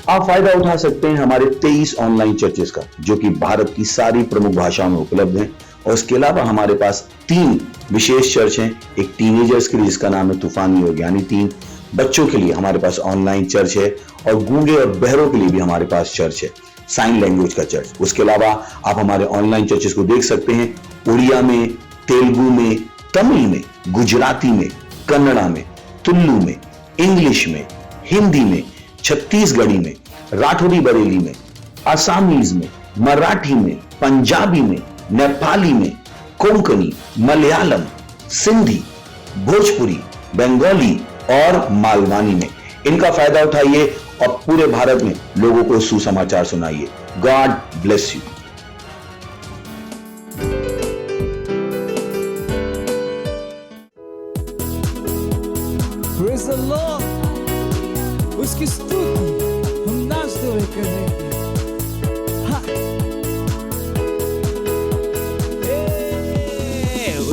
आप फायदा उठा सकते हैं हमारे 23 ऑनलाइन चर्चेस का, जो कि भारत की सारी प्रमुख भाषाओं में उपलब्ध हैं। और इसके अलावा हमारे पास 3 विशेष चर्च हैं। एक टीनेजर्स के लिए जिसका नाम है तूफानी और ज्ञानी 3, बच्चों के लिए हमारे पास ऑनलाइन चर्च है, और गूंगे और बहरों के लिए भी हमारे पास चर्च है, साइन लैंग्वेज का चर्च। उसके अलावा आप हमारे ऑनलाइन चर्चेस को देख सकते हैं उड़िया में, तेलुगु में, तमिल में, गुजराती में, कन्नड़ा में, तुलु में, इंग्लिश में, हिंदी में, छत्तीसगढ़ी में, राठौरी बरेली में, आसामीज में, मराठी में, पंजाबी में, नेपाली में, कोंकणी, मलयालम, सिंधी, भोजपुरी, बंगाली और मालवानी में। इनका फायदा उठाइए और पूरे भारत में लोगों को सुसमाचार सुनाइए। God bless you. Praise the Lord. उसकी स्तुति हम नाचते हुए करेंगे।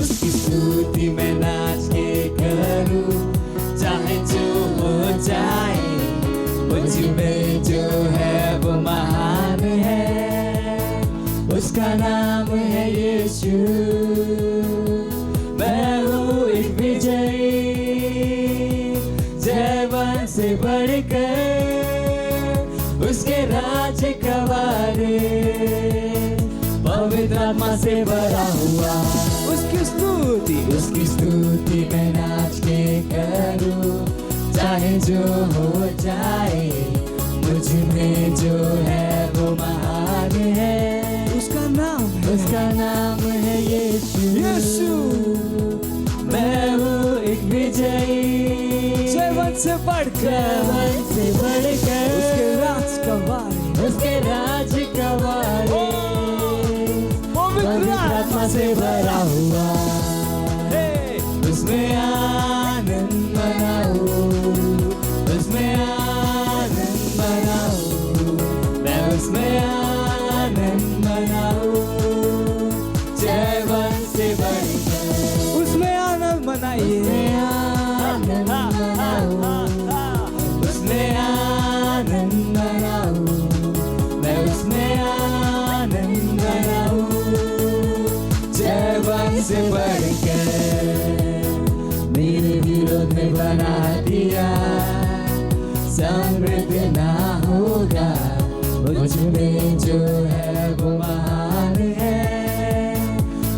उसकी स्तुति मैं नाच के करूं, चाहे जो हो जाए, मुझ में जो है वो महान है, उसका नाम है यीशु। मैं हूँ एक विजयी, जयवन से बढ़कर उसके राज का वारिस, पवित्र आत्मा से भरा हुआ। उसकी स्तुति मैं नाच के करूं, चाहे जो हो जाए, मुझ में जो है वो महान है, उसका नाम है यीशु। मैं हूँ एक विजयी, जयवन से बढ़कर उसके राज का वारिस, पवित्र आत्मा से भरा हुआ। उसमें आनंद मनाओ, उसमें आनंद मनाओ, मैं उसमें आनंद मनाओ, जयवन से बढ़कर उसमें आनंद मनाइए, आनंद मनाओ, उसमें आनंद मनाओ, मैं उसमें आनंद मनाओ, जयवन से बढ़कर। मेरे विरोध में बना दिया, समृद्ध ना होगा, मुझ में जो है वो महान है,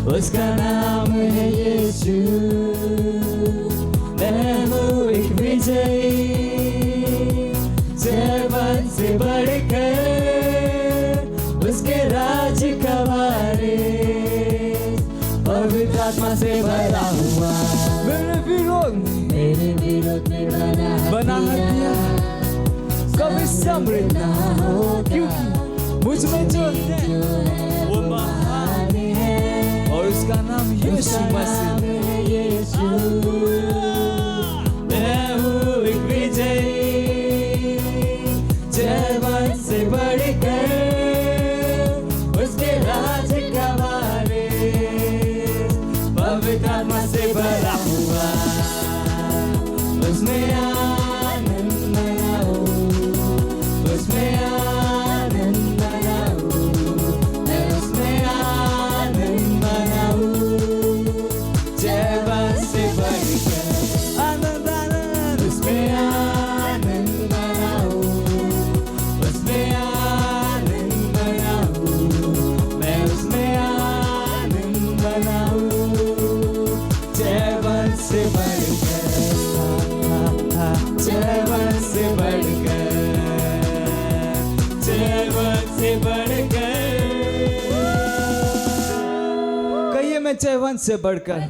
उसका नाम है यीशु। मैं हूँ एक विजयी, जयवन से बढ़कर उसके राज का वारिस, पवित्र आत्मा से भरा हुआ। मेरे विरोध में बना दिया, कभी समृद्ध ना हो, क्योंकि मुझ में जो है वो महान है, और उसका नाम यीशु मसीह। मैं हूँ एक विजयी, जयवन से बढ़कर उसके राज का वारिस, पवित्र आत्मा से भरा हुआ। उसमें आनंद मनाओ, उसमें आनंद मनाओ, मैं उसमें आनंद मनाओ, जयवन से बढ़कर आनंद आनंद, उसमें आनंद मनाओ, उसमें आनंद मनाओ, मैं उसमें आनंद मनाओ, जयवन से बढ़कर, जयवन से बढ़कर, जयवन से बढ़कर। कहिए मैं जयवन से बढ़कर,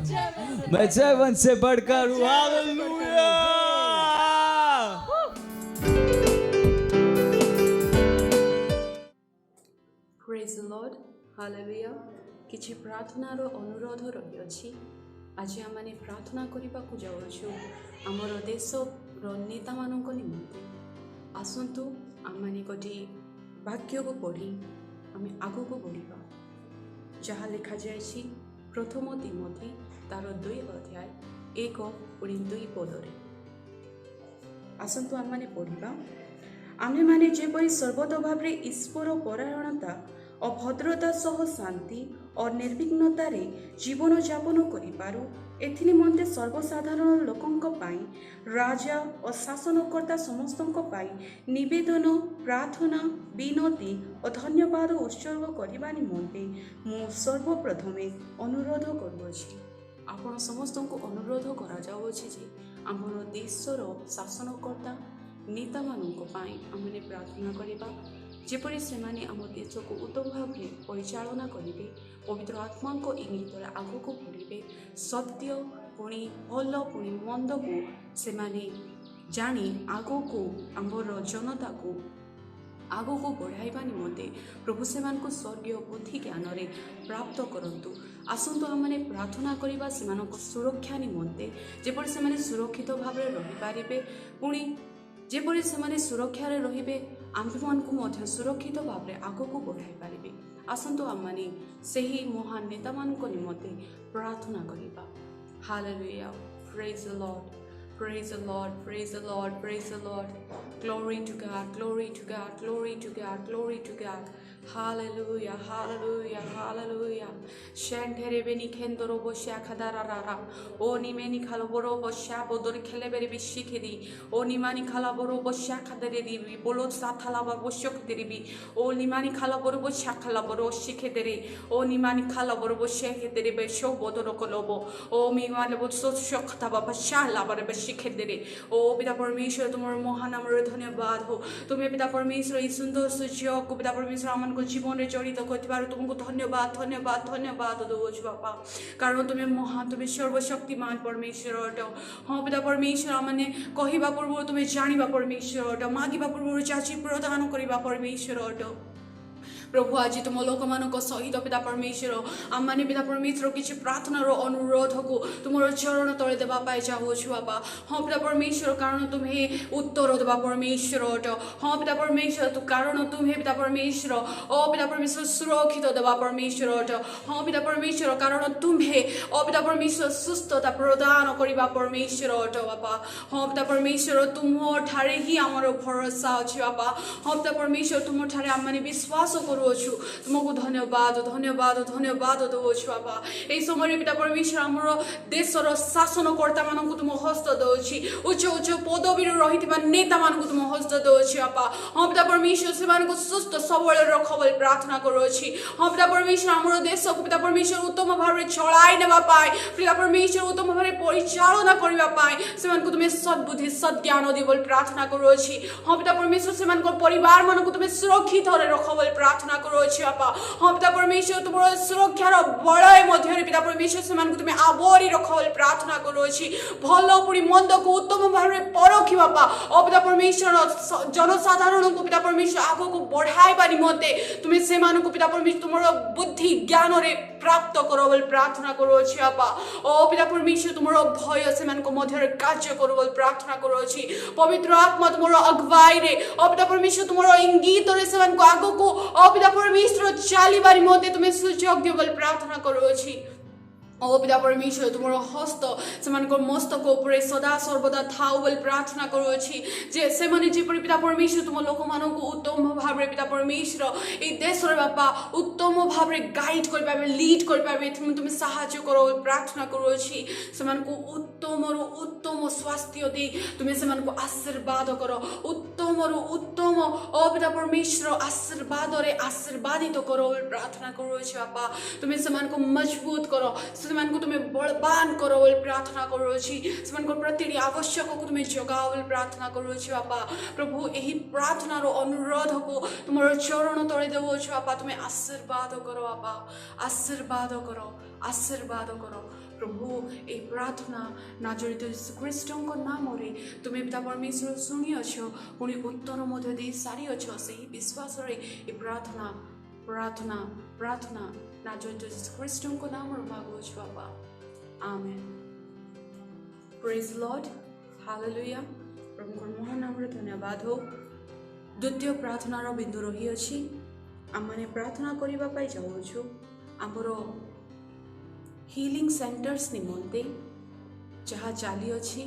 मैं जयवन से बढ़कर हूँ। Hallelujah. Praise the Lord. Hallelujah. किछि प्रार्थनार अनुरोध रही अछि। आज आमने प्रार्थना करबाकू जाउछु आमर देशर नेता मानक निमंते। आसंतु आमने गोटे वाक्य को पढ़ी आम आगू को बढ़ा, जहाँ लिखा जाए प्रथम तिमोथी तार 2 अध्याय 1 और 2 पदरे। आसंतु आमने पढ़ा। आमेमाने जेपरि सर्वतोभावे ईश्वर परायणता अभद्रता सह शांति और निर्विघ्नतारे जीवन यापन करिपारु एथि निमंते सर्वसाधारण लोकंक पाई राजा और शासनकर्ता समस्तंक पाई निवेदन प्रार्थना विनती और धन्यवाद उत्सर्ग करबा निमंते मु सर्वप्रथमे अनुरोध करूछि। आपण समस्तंको अनुरोध करा जाउछि जे आमर देशर शासनकर्ता नेता मानक पाई आमने प्रार्थना करिबा जेपरि सेमाने आम देश को उत्तम भाव परिचालना करेंगे पवित्र आत्मा को इंगित आग को बढ़े सत्य पुणी भल पुणी मंद को सेमाने जानी आग को आमर जनता को आग को बढ़ाइबा निमंते प्रभु सेमान को स्वर्गीय बुद्धि ज्ञान रे प्राप्त करंतु। आसंतु आमने प्रार्थना करिबा सेमानक सुरक्षा निमंते जेपरि सेमाने सुरक्षित भाव रहि पारिबे पुणी जेपरि सेमाने सुरक्षा रे रहिबे आम्भमान को मध्य सुरक्षित भाव में आग को बढ़ाई पारे। आसंतु आमने सही महान नेता मान निमंते प्रार्थना करिबा। Hallelujah. Praise the Lord, praise the Lord, praise the Lord, praise the Lord. Glory to God, glory to God, glory to God, glory to God. Hallelujah, hallelujah, hallelujah. शेंटेरे बेनी खेंदरो बोशा खदारारा ओ निमेनी खालो बोरो बोशा बोदर खेले बेरे बिशिखिदी ओ निमानी खाला बोरो बोशा खदरेरी बोलो साथाला बोशो खदरेबी ओ निमानी खाला बोरो बोशा खाला बोरो शिखेदरे ओ निमानी खाला बोरो बोशे खेदरे बेशो बोदरो कोलोबो ओ मिवाले बोसो शखता बाबा लाबारे बेशिखेदरे ओ पिता परमेश्वर तुम्हारे महान नामरे धन्यवाद हो। तुम्हें पिता परमेश्वर इस सुंदर सुयोग को पिता परमेश्वर आमन को जीवन रे जड़ित करथिबार तुमको धन्यवाद धन्यवाद धन्यवाद दउछ बापा कारण तुम्हें महान तुम्हें सर्वशक्तिमान परमेश्वर अट। हाँ पिता परमेश्वर आमने कहवा पूर्व तुम्हें जानिबा परमेश्वर अट मागिबा पूर्व चाची प्रदान करिबा परमेश्वर अट। प्रभु आज तुम लोक मान सहित पिता परमेश्वर आम मैंने पिता परमेश्वर किसी प्रार्थनार अनुरोध को तुम चरण तले देवाई चाहूँ बापा। हाँ पिता परमेश्वर कारण तुम्हें उत्तर देवा परमेश्वर अट। हाँ पिता परमेश्वर कारण तुम्हें पिता परमेश्वर ओ पिता परमेश्वर सुरक्षित देवा परमेश्वर अट। हाँ पिता परमेश्वर कारण तुम्हें ओ पिता परमेश्वर सुस्थता प्रदान करवा परमेश्वर अट बापा। हाँ पिता परमेश्वर तुम ठारे ही आमर भरोसा अच्छे बापा। हाँ पिता परमेश्वर तुम ठारे आम मैंने विश्वास करूँ तुमको धन्यवाद धन्यवाद धन्यवाद दउछु बाबा। ए समय पिता परमेश्वर आमर देशर शासनकर्ता मानक तुम हस्त दउछि उच्च उच्च पदवी रहिथिबा नेता मानक तुम हस्त दउछि बापा। हाँ पिता परमेश्वर सेमानक सुस्थ सबल रख बोली प्रार्थना करूछि। हाँ पिता परमेश्वर आमर देश को पिता परमेश्वर उत्तम भाव में चलाई नेबा पाए पिता परमेश्वर उत्तम भाव में परिचालना करबा पाए सेमानक तुम सद्बुद्धि सद्ज्ञान दि बोली प्रार्थना करूछि। हाँ पिता परमेश्वर सेमानक परिवार मानक तुम सुरक्षित रख बोली प्रार्थना करूछि बापा। हाँ पिता परमेश्वर तुम सुरक्षार बलय मध्य पिता परमेश्वर से तुम्हें आवरी रख बोली प्रार्थना करूछि। भल पुणी मंद को उत्तम भाव में परखी बापा। और पिता परमेश्वर जनसाधारण को पिता परमेश्वर आग को बढ़ाइबा निमंते तुम्हें से पिता परमेश्वर तुम बुद्धि ज्ञान रे प्राप्त करो बोली प्रार्थना करूछि बापा। ओ पिता परमेश्वर तुम भय से मध्य कार्य करो बोली प्रार्थना करूछि। पवित्र आत्मा तुम अगुवाई रे ओ पिता परमेश्वर तुम इंगित रे से आग को ओ पिता परमेश्वर चालिबारी मते तुम्हें सुयोग दियो बोली प्रार्थना करूछि। ओ पिता परमेश्वर तुम हस्त से मस्तक उपरे सदा सर्वदा थाओ बोली प्रार्थना करूछि जे से माने जेपरि पिता परमेश्वर तुम लोक मान को उत्तम भाव में पिता परमेश्वर ए देश रे बापा उत्तम भाव में गाइड कर पाबे लीड कर पाबे तुम सहायता करो प्रार्थना करूछि। से उत्तम रु उत्तम स्वास्थ्य दे तुम्हें से आशीर्वाद करो उत्तम रु उत्तम ओ पिता परमेश्वर आशीर्वाद रे आशीर्वादित करो प्रार्थना करूछि बापा। तुम्हें से मजबूत करो को तुम्हें बलवान करो बोली प्रार्थना करूछि। प्रति आवश्यक को तुम्हें जगाओ बोली प्रार्थना करूछि बापा। प्रभु यही प्रार्थनार अनुरोध को तुम चरण तले देउछु बापा। तुम्हें आशीर्वाद करो बापा आशीर्वाद करो आशीर्वाद करो प्रभु। ए प्रार्थना नाजरित यीशु ख्रीष्टଙ୍କ नामरे तुम्हें पिता परमेश्वर शुणिअछ पुणी उत्तर मध्य दे सारिअछ ସେହି विश्वासरे ए प्रार्थना प्रार्थना प्रार्थना नाजरित यीशु ख्रीष्टଙ୍କ नामरे मागुछु बापा आमेन। Praise Lord hallelujah. प्रभुଙ୍କ महान नामरे धन्यवाद हो। द्वितीय प्रार्थनार बिंदु रही अछि आम माने प्रार्थना करिबा पाई जाउछु आमर हीलिंग सेंटर्स निमंते जहाँ चली अच्छी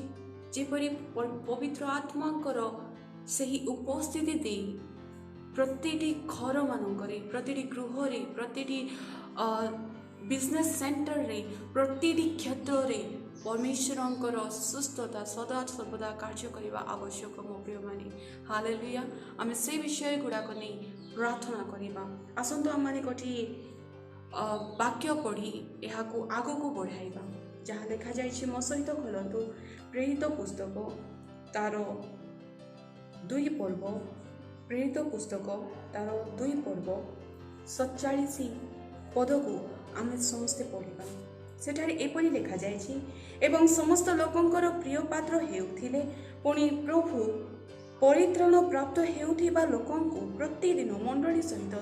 जेपरी पवित्र आत्मांकर ସେହି ଉପସ୍ଥିତି ଦେଇ ପ୍ରତିଟି ଘର ମାନଙ୍କରେ, ପ୍ରତିଟି ଗୃହରେ, ପ୍ରତିଟି ବିଜନେସ୍ ସେଣ୍ଟରରେ, ପ୍ରତିଟି କ୍ଷେତ୍ରରେ परमेश्वरଙ୍କର ସୁସ୍ଥତା ସଦା ସର୍ବଦା କାର୍ଯ୍ୟ କରିବା ଆବଶ୍ୟକ ମୋ ପ୍ରିୟମାନେ। ହାଲେଲୁୟା। ଆମେ ସେ ବିଷୟ ଗୁଡ଼ାକ ନେଇ ପ୍ରାର୍ଥନା କରିବା। ଆସନ୍ତୁ ଆମମାନେ ଗୋଟିଏ ବାକ୍ୟ ପଢ଼ି ଏହାକୁ ଆଗକୁ ବଢ଼ାଇବା। ଯାହା ଲେଖାଯାଇଛି ମୋ ସହିତ ଖୋଲନ୍ତୁ ପ୍ରେରିତ ପୁସ୍ତକ ତାର 2 ପର୍ବ, ପ୍ରେରିତ ପୁସ୍ତକ ତାର 2 ପର୍ବ 47 ପଦକୁ ଆମେ ସମସ୍ତେ ପଢ଼ିବା। ସେଠାରେ ଏପରି ଲେଖାଯାଇଛି, ଏବଂ ସମସ୍ତ ଲୋକଙ୍କର ପ୍ରିୟ ପାତ୍ର ହେଉଥିଲେ, ପୁଣି ପ୍ରଭୁ ପରିତ୍ରାଣ ପ୍ରାପ୍ତ ହେଉଥିବା ଲୋକଙ୍କୁ ପ୍ରତିଦିନ ମଣ୍ଡଳୀ ସହିତ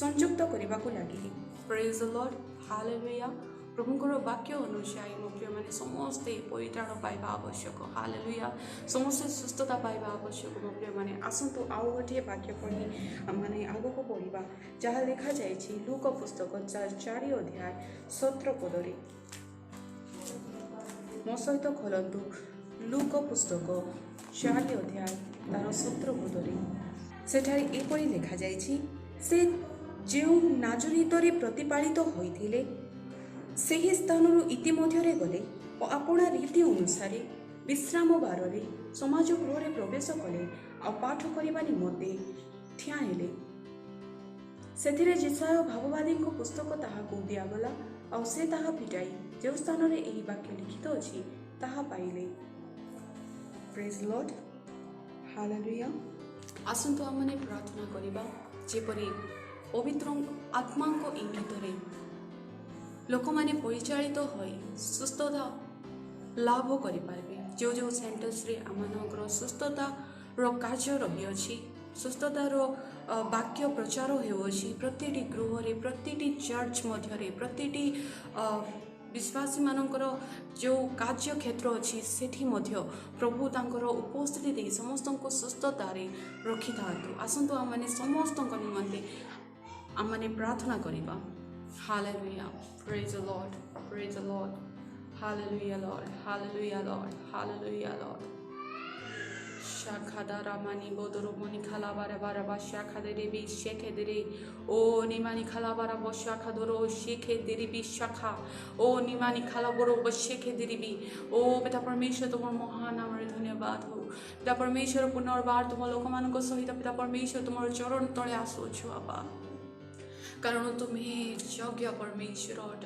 ସଂଯୁକ୍ତ କରିବାକୁ ଲାଗିଲେ। ପ୍ରେଜ୍ ଦ ଲର୍ଡ। ହାଲେଲୁୟା। ପ୍ରଭୁଙ୍କର ବାକ୍ୟ ଅନୁଯାୟୀ ମୋ ପ୍ରିୟମାନେ ସମସ୍ତେ ପରିତ୍ରାଣ ପାଇବା ଆବଶ୍ୟକ। ହାଲେଲୁୟା। ସମସ୍ତେ ସୁସ୍ଥତା ପାଇବା ଆବଶ୍ୟକ ମୋ ପ୍ରିୟମାନେ। ଆସନ୍ତୁ ଆଉ ଗୋଟିଏ ବାକ୍ୟ ପଢ଼ି ଆମମାନେ ଆଗକୁ ବଢ଼ିବା। ଯାହା ଲେଖାଯାଇଛି ଲୁକ ପୁସ୍ତକ 4 ଅଧ୍ୟାୟ 17 ପଦରେ। ମୋ ସହିତ ଖୋଲନ୍ତୁ ଲୁକ ପୁସ୍ତକ 4 ଅଧ୍ୟାୟ ତାର 17 ପଦରେ। ସେଠାରେ ଏପରି ଲେଖାଯାଇଛି, ସେ ଯେଉଁ ନାଜରିତରେ ପ୍ରତିପାଳିତ ହୋଇଥିଲେ ସେହି ସ୍ଥାନରୁ ଇତିମଧ୍ୟରେ ଗଲେ ଓ ଆପଣା ରୀତି ଅନୁସାରେ ବିଶ୍ରାମ ବାରରେ ସମାଜ ଗୃହରେ ପ୍ରବେଶ କଲେ ଆଉ ପାଠ କରିବା ନିମନ୍ତେ ଠିଆ ହେଲେ। ସେଥିରେ ଯେସାୟ ଭାବବାଦୀଙ୍କ ପୁସ୍ତକ ତାହାକୁ ଦିଆଗଲା ଆଉ ସେ ତାହା ଫିଟାଇ ଯେଉଁ ସ୍ଥାନରେ ଏହି ବାକ୍ୟ ଲିଖିତ ଅଛି ତାହା ପାଇଲେ। ପ୍ରେଜ୍ ଲର୍ଡ। ହାଲେଲୁୟା। ଆସନ୍ତୁ ଆମମାନେ ପ୍ରାର୍ଥନା କରିବା ଯେପରି ପବିତ୍ର ଆତ୍ମାଙ୍କ ଇଙ୍ଗିତରେ ଲୋକମାନେ ପରିଚାଳିତ ହୋଇ ସୁସ୍ଥତା ଲାଭ କରିପାରିବେ। ଯେଉଁ ଯେଉଁ ସେଣ୍ଟର୍ସରେ ଆମମାନଙ୍କର ସୁସ୍ଥତାର କାର୍ଯ୍ୟ ରହିଅଛି, ସୁସ୍ଥତାର ବାକ୍ୟ ପ୍ରଚାର ହେଉଅଛି, ପ୍ରତିଟି ଗୃହରେ, ପ୍ରତିଟି ଚର୍ଚ୍ଚ ମଧ୍ୟରେ, ପ୍ରତିଟି ବିଶ୍ୱାସୀମାନଙ୍କର ଯେଉଁ କାର୍ଯ୍ୟକ୍ଷେତ୍ର ଅଛି ସେଠି ମଧ୍ୟ ପ୍ରଭୁ ତାଙ୍କର ଉପସ୍ଥିତି ଦେଇ ସମସ୍ତଙ୍କୁ ସୁସ୍ଥତାରେ ରଖିଥାନ୍ତୁ। ଆସନ୍ତୁ ଆମମାନେ ସମସ୍ତଙ୍କ ନିମନ୍ତେ ଆମମାନେ ପ୍ରାର୍ଥନା କରିବା। Hallelujah. Praise the Lord. Praise the Lord. Hallelujah, Lord. Hallelujah, Lord. Hallelujah, Lord. Shakadara mani bodoro moni kalabara bara bashakadere bi shekedere o nimani kalabara bashakadoro shekedere bi shakha o nimani kalaboro bashekedere bi o पिता परमेश्वर तुमर महान नामरे धन्यवाद हो। पिता परमेश्वर पुनर्बार तुम लोकमानक सहित पिता परमेश्वर तुमर चरण तले आसुछु बाबा, कारण तुम्हें योग्य परमेश्वर अट।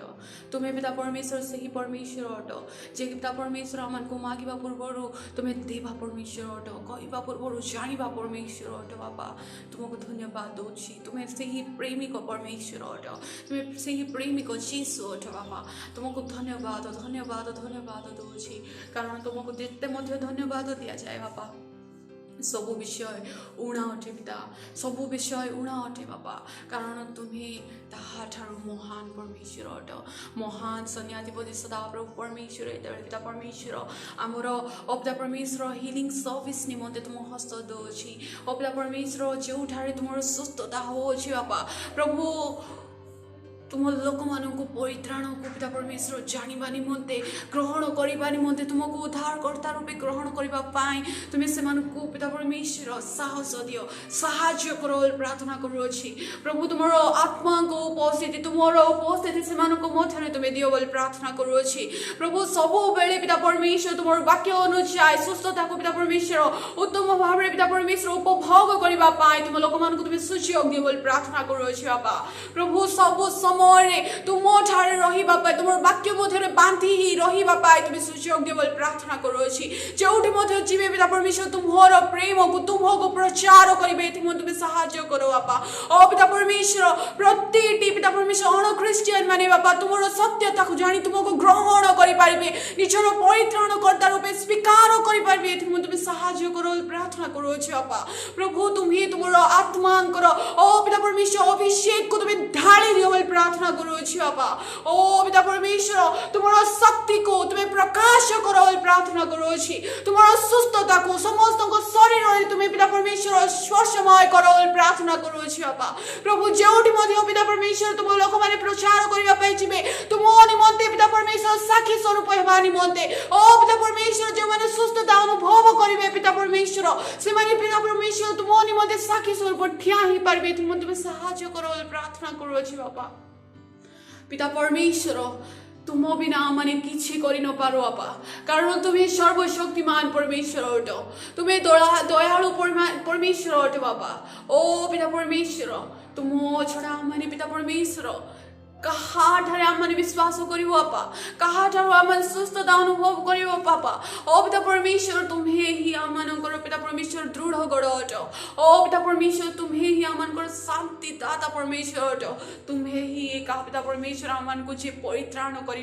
तुम्हें पिता परमेश्वर से ही परमेश्वर अट जे पिता परमेश्वर आमको मागिबा पूर्वर तुम्हें देवा परमेश्वर अट, कहवा पूर्वर जानिबा परमेश्वर अट बाबा। तुमको धन्यवाद दौची। तुम्हें से ही प्रेमिक परमेश्वर अट, तुम्हें से ही प्रेमिक जीसु अट बाबा। तुमको धन्यवाद धन्यवाद धन्यवाद दौची, कारण तुमको जिते मध्य धन्यवाद दिया जाए बाबा। सबु विषय ऊणा अटे पिता, सबु विषय ऊणा अटे बाबा, कारण तुम्हें ताहाठारु महान परमेश्वर अट। महान सन्याधिपति सदाप्रभु परमेश्वर पिता परमेश्वर आमर पिता परमेश्वर हिलिंग सर्विस निमंते तुम हस्त दौची। पिता परमेश्वर जो तुम सुस्थता होची बाबा प्रभु, तुम लोक मानक परित्राण को पिता परमेश्वर जानिबा निमंते ग्रहण करबा निमंते तुमको उद्धारकर्ता रूपे ग्रहण करबा पाई तुम्हें से मानक पिता परमेश्वर साहस दियो, साहाय्य करो प्रार्थना करूछि प्रभु। तुमर आत्मा को उपस्थिति तुमर उपस्थिति से मानक मध्यरे तुम्हें दियो बोली प्रार्थना करूछि प्रभु। सबु बेले पिता परमेश्वर तुमर वाक्य अनुसार सुस्थता को पिता परमेश्वर उत्तम भाव रे पिता परमेश्वर उपभोग करबा पाई तुम लोक मानक तुम्हें सुयोग दियो बोली प्रार्थना करूछि बाबा प्रभु। सबु तुम ठारे रहिबा पाई तुमर वाक्य मध्यरे बांधी ही रहिबा पाई तुम्हें सुयोग दियो बोली प्रार्थना करूछि। जोठी मध्य जीवे पिता परमेश्वर तुमर प्रेम को तुमको प्रचार करिबे एथि तुम्हें सहाय्य करो बाबा। ओ पिता परमेश्वर प्रतिटी पिता परमेश्वर अण क्रिश्चियन माने बाबा तुमर सत्यता को जानी तुमको ग्रहण करि पारिबे, निजर परित्राणकर्ता रूपे स्वीकार करि पारिबे एथि तुम्हें सहाय्य करो प्रार्थना करूछि बाबा प्रभु। तुम्हें तुमर आत्मांकर ओ पिता परमेश्वर अभिषेक को तुम्हें ढाली दियो बोली प्रार्थना करूछि बाबा। ओ पिता परमेश्वर तुमर शक्ति को तुम्हें प्रकाश करो बोली प्रार्थना करूछि। तुमर सुस्थता को समस्त शरीर रे तुम्हें पिता परमेश्वर स्पर्शमय करो बोली प्रार्थना करूछि बाबा प्रभु। जोठी मध्य पिता परमेश्वर तुम लोक माने प्रचार करिबा पाई जिबे तुम निमंते पिता परमेश्वर साक्षी स्वरूप हेबा निमंते ओ पिता परमेश्वर जे माने सुस्थता अनुभव करिबे पिता पिता परमेश्वर से पिता परमेश्वर तुम निम्ते साक्षी स्वरूप ठिया ही पारे तुम्हें साहाय्य कर प्रार्थना करुच्छी बापा पिता परमेश्वर तुम बिना आमने किछि करि न पारो बापा कारण तुम्हें सर्वशक्तिमान परमेश्वर अट तुम्हें दयालु परमेश्वर अट बापा ओ पिता परमेश्वर तुम छड़ा आमने पिता परमेश्वर कहाँ आमने विश्वास करू बापा कहाँ आम सुस्थता अनुभव कर बापा ओ पिता परमेश्वर तुम्हें ही आमनकर पिता परमेश्वर दृढ़ गढ़ अट ओ पिता परमेश्वर तुम्हें ही आमनकर शांति दाता परमेश्वर अट तुम्हें ही एका पिता परमेश्वर आम को जे परित्राण कर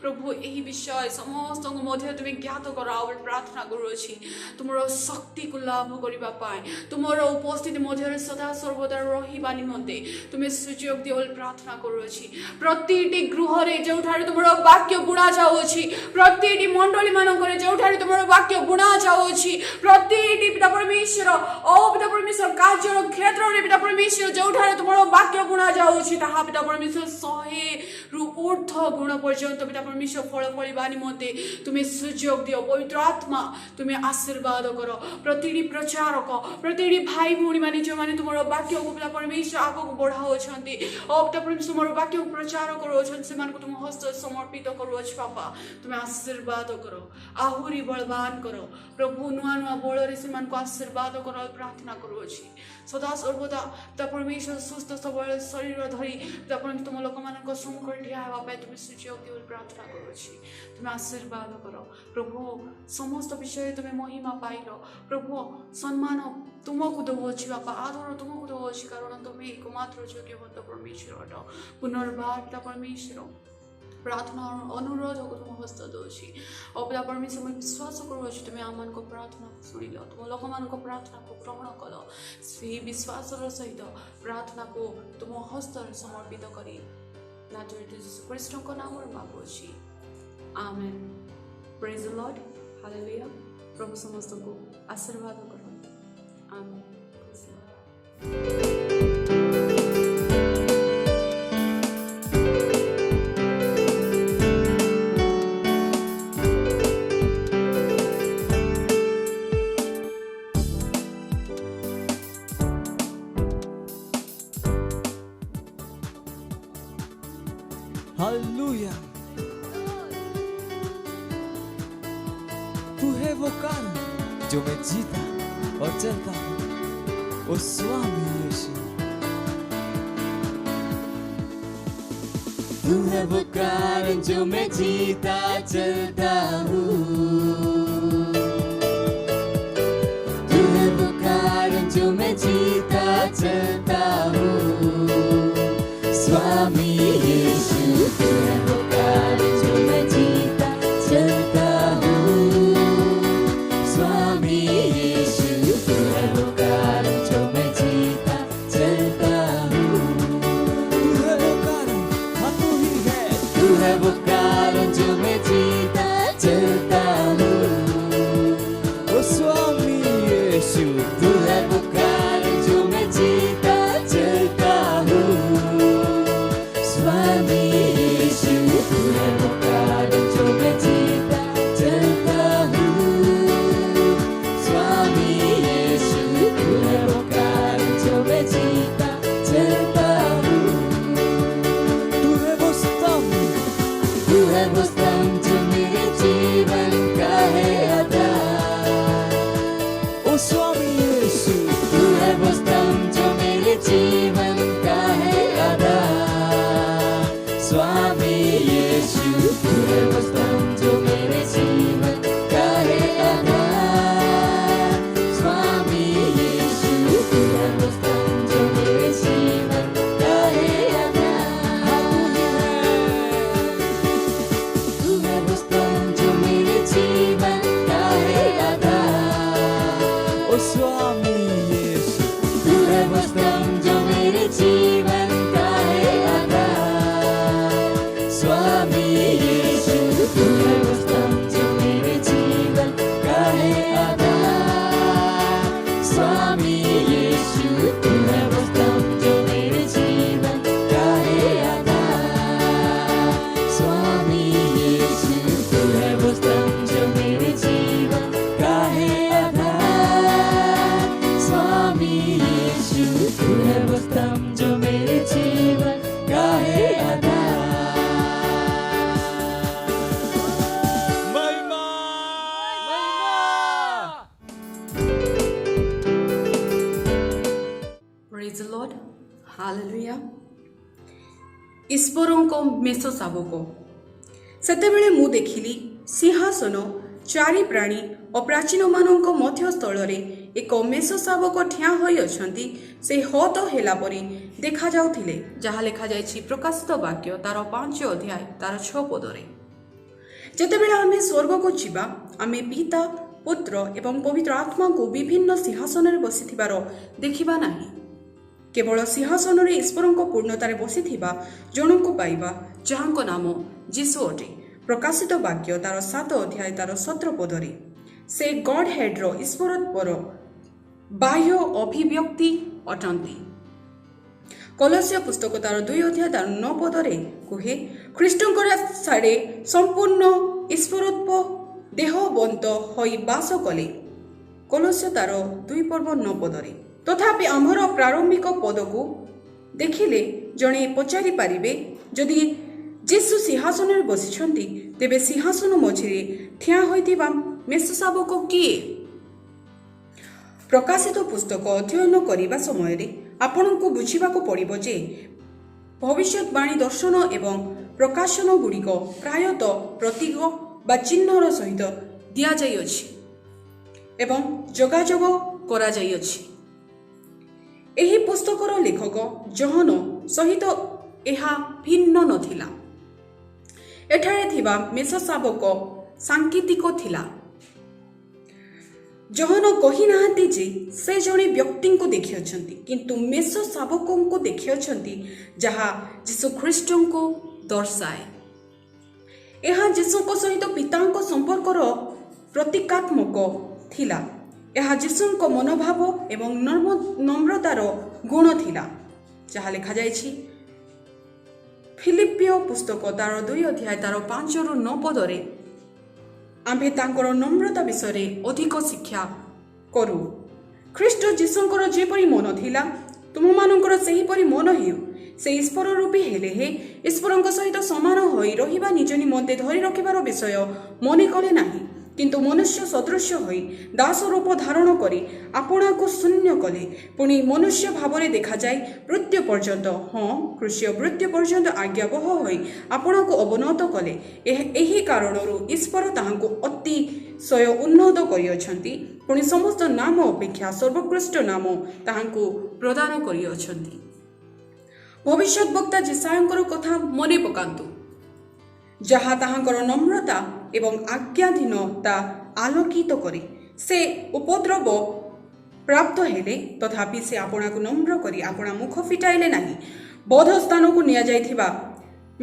प्रभु यही विषय समस्त मध्य तुम्हें ज्ञात कर प्रार्थना करुच्छी तुम शक्ति को लाभ करने तुम उपस्थिति मध्य सदा सर्वदा रहा निमंते तुम्हें सुयोग दियो प्रार्थना करुच्छी प्रति गृह जो तुम वाक्य बुणा जाऊँगी प्रति मंडली मानक जो तुम वाक्य बुणा जाऊँगी प्रति पिता परमेश्वर ओ पिता परमेश्वर कार्य क्षेत्र में पिता परमेश्वर जो तुम वाक्य बुणा जाऊँगी ताहा पिता परमेश्वर 100 रु ऊर्ध्व गुण पर्यंत पिता परमेश्वर फल फलिबा निमंते तुम्हें सुयोग दियो पवित्र आत्मा तुम्हें आशीर्वाद कर प्रति प्रचारक प्रति भाई भौणी मैंने जो मैंने तुम वाक्य को पिता परमेश्वर आग को बढ़ाओ पिता परमेश्वर तुम वाक्य प्रचार करो तुम हस्त समर्पित करो बापा तुम्हें आशीर्वाद करो आहुरी बलवान करो प्रभु नुआ नुआ बल से आशीर्वाद कर प्रार्थना करुच्छी सदा सर्वदा पिता परमेश्वर सुस्थ सबल शरीर धरी पिता परमेश्वर तुम लोक मान सम्मुख ठिया होगा तुम्हें सुयोग दियो प्रार्थना करुच्छी तुम्हें आशीर्वाद कर प्रभु समस्त विषय तुम्हें महिमा पाइल प्रभु सम्मान तुमको दौची बापा आदर तुमको दौची कारण तुम्हें एकमात्र योग्य परमेश्वर अट पुनर्बार पिता परमेश्वर प्रार्थना अनुरोध को तुम हस्त दौची और पिता परमेश्वर मैं विश्वास करुच्छी तुम्हें आम को प्रार्थना को शुणिल तुम लोक मान प्रार्थना को ग्रहण कल से विश्वास सहित प्रार्थना को तुम हस्त समर्पित कर नाजरेथ यीशु ख्रीष्ट नाम मागुची amen praise the Lord hallelujah प्रभु समस्त को आशीर्वाद करो amen praise the Lord hallelujah तू है वो कारण जो मैं जीता और चलता हूँ ओ स्वामी यीशु तू है वो कारण जो मैं जीता चलता हूँ तू है वो कारण जो मैं जीता चलता हूँ स्वामी यीशु तू है वो कारण जो मैं जीता चलता हूँ स्वामी यीशु तू है वो कारण जो मैं जीता चलता हूँ तू है वो कारण हाँ तू ही है तू है वो कारण जो मैं जीता चलता हूँ ହାଲେଲୁୟା। ଈଶ୍ୱରଙ୍କ ମେଷ ଶାବକ। ସେତେବେଳେ ମୁଁ ଦେଖିଲି ସିଂହାସନ, ଚାରି ପ୍ରାଣୀ ଓ ପ୍ରାଚୀନମାନଙ୍କ ମଧ୍ୟସ୍ଥଳରେ ଏକ ମେଷ ଶାବକ ଠିଆ ହୋଇଅଛନ୍ତି। ସେ ହତ ହେଲା ପରି ଦେଖାଯାଉଥିଲେ, ଯାହା ଲେଖାଯାଇଛି ପ୍ରକାଶିତ ବାକ୍ୟ ତାର 5 ଅଧ୍ୟାୟ ତାର 6 ପଦରେ। ଯେତେବେଳେ ଆମେ ସ୍ୱର୍ଗକୁ ଯିବା, ଆମେ ପିତା, ପୁତ୍ର ଏବଂ ପବିତ୍ର ଆତ୍ମାଙ୍କୁ ବିଭିନ୍ନ ସିଂହାସନରେ ବସିଥିବାର ଦେଖିବା ନାହିଁ। କେବଳ ସିଂହାସନରେ ଈଶ୍ୱରଙ୍କ ପୂର୍ଣ୍ଣତାରେ ବସିଥିବା ଜଣଙ୍କୁ ପାଇବା, ଯାହାଙ୍କ ନାମ ଯୀଶୁ ଅଟେ। ପ୍ରକାଶିତ ବାକ୍ୟ ତାର 7 ଅଧ୍ୟାୟ ତାର 17 ପଦରେ। ସେ ଗଡ୍ ହେଡ୍ର ଈଶ୍ୱରତ୍ୱର ବାହ୍ୟ ଅଭିବ୍ୟକ୍ତି ଅଟନ୍ତି। କଲୋସ୍ୟ ପୁସ୍ତକ ତାର 2 ଅଧ୍ୟାୟ ତାର 9 ପଦରେ କୁହେ, ଖ୍ରୀଷ୍ଟଙ୍କର ସାଡ଼େ ସମ୍ପୂର୍ଣ୍ଣ ଈଶ୍ୱରତ୍ୱ ଦେହବନ୍ତ ହୋଇ ବାସ କଲେ। କଲୋସ୍ୟ ତାର 2 ପର୍ବ 9 ପଦରେ। ତଥାପି ଆମର ପ୍ରାରମ୍ଭିକ ପଦକୁ ଦେଖିଲେ ଜଣେ ପଚାରି ପାରିବେ, ଯଦି ଯୀଶୁ ସିଂହାସନରେ ବସିଛନ୍ତି, ତେବେ ସିଂହାସନ ମଝିରେ ଠିଆ ହୋଇଥିବା ମେଷ ଶାବକ କିଏ? ପ୍ରକାଶିତ ପୁସ୍ତକ ଅଧ୍ୟୟନ କରିବା ସମୟରେ ଆପଣଙ୍କୁ ବୁଝିବାକୁ ପଡ଼ିବ ଯେ ଭବିଷ୍ୟତବାଣୀ ଦର୍ଶନ ଏବଂ ପ୍ରକାଶନ ଗୁଡ଼ିକ ପ୍ରାୟତଃ ପ୍ରତୀକ ବା ଚିହ୍ନର ସହିତ ଦିଆଯାଇଅଛି ଏବଂ ଯୋଗାଯୋଗ କରାଯାଇଅଛି। ଏହି ପୁସ୍ତକର ଲେଖକ ଜହନ ସହିତ ଏହା ଭିନ୍ନ ନଥିଲା। ଏଠାରେ ଥିବା ମେଷ ଶାବକ ସାଙ୍କେତିକ ଥିଲା। ଜହନ କହିନାହାନ୍ତି ଯେ ସେ ଜଣେ ବ୍ୟକ୍ତିଙ୍କୁ ଦେଖିଅଛନ୍ତି, କିନ୍ତୁ ମେଷ ଶାବକଙ୍କୁ ଦେଖିଅଛନ୍ତି, ଯାହା ଯୀଶୁ ଖ୍ରୀଷ୍ଟଙ୍କୁ ଦର୍ଶାଏ। ଏହା ଯୀଶୁଙ୍କ ସହିତ ପିତାଙ୍କ ସମ୍ପର୍କର ପ୍ରତୀକାତ୍ମକ ଥିଲା। ଏହା ଯୀଶୁଙ୍କ ମନୋଭାବ ଏବଂ ନମ୍ରତାର ଗୁଣ ଥିଲା, ଯାହା ଲେଖାଯାଇଛି ଫିଲିପିୟ ପୁସ୍ତକ ତାର 2 ଅଧ୍ୟାୟ ତାର 5ରୁ 9 ପଦରେ। ଆମ୍ଭେ ତାଙ୍କର ନମ୍ରତା ବିଷୟରେ ଅଧିକ ଶିକ୍ଷା କରୁ। ଖ୍ରୀଷ୍ଟ ଯୀଶୁଙ୍କର ଯେପରି ମନ ଥିଲା, ତୁମମାନଙ୍କର ସେହିପରି ମନ ହେଉ। ସେ ଈଶ୍ୱର ରୂପୀ ହେଲେ ହେ ଈଶ୍ୱରଙ୍କ ସହିତ ସମାନ ହୋଇ ରହିବା ନିଜ ନିମନ୍ତେ ଧରି ରଖିବାର ବିଷୟ ମନେ କଲେ ନାହିଁ, କିନ୍ତୁ ମନୁଷ୍ୟ ସଦୃଶ ହୋଇ ଦାସ ରୂପ ଧାରଣ କରି ଆପଣାକୁ ଶୂନ୍ୟ କଲେ। ପୁଣି ମନୁଷ୍ୟ ଭାବରେ ଦେଖାଯାଇ ମୃତ୍ୟୁ ପର୍ଯ୍ୟନ୍ତ, କୃଷ୍ୟ ମୃତ୍ୟୁ ପର୍ଯ୍ୟନ୍ତ ଆଜ୍ଞାବହ ହୋଇ ଆପଣାକୁ ଅବନତ କଲେ। ଏହି କାରଣରୁ ଈଶ୍ୱର ତାହାଙ୍କୁ ଅତିଶୟ ଉନ୍ନତ କରିଅଛନ୍ତି, ପୁଣି ସମସ୍ତ ନାମ ଅପେକ୍ଷା ସର୍ବୋତ୍କୃଷ୍ଟ ନାମ ତାହାଙ୍କୁ ପ୍ରଦାନ କରିଅଛନ୍ତି। ଭବିଷ୍ୟତ ବକ୍ତା ଯେସାୟଙ୍କର କଥା ମନେ ପକାନ୍ତୁ, ଯାହା ତାହାଙ୍କର ନମ୍ରତା ଏବଂ ଆଜ୍ଞାଧୀନତା ଆଲୋକିତ କରେ। ସେ ଉପଦ୍ରବ ପ୍ରାପ୍ତ ହେଲେ, ତଥାପି ସେ ଆପଣାକୁ ନମ୍ର କରି ଆପଣା ମୁଖ ଫିଟାଇଲେ ନାହିଁ। ବଧ ସ୍ଥାନକୁ ନିଆଯାଇଥିବା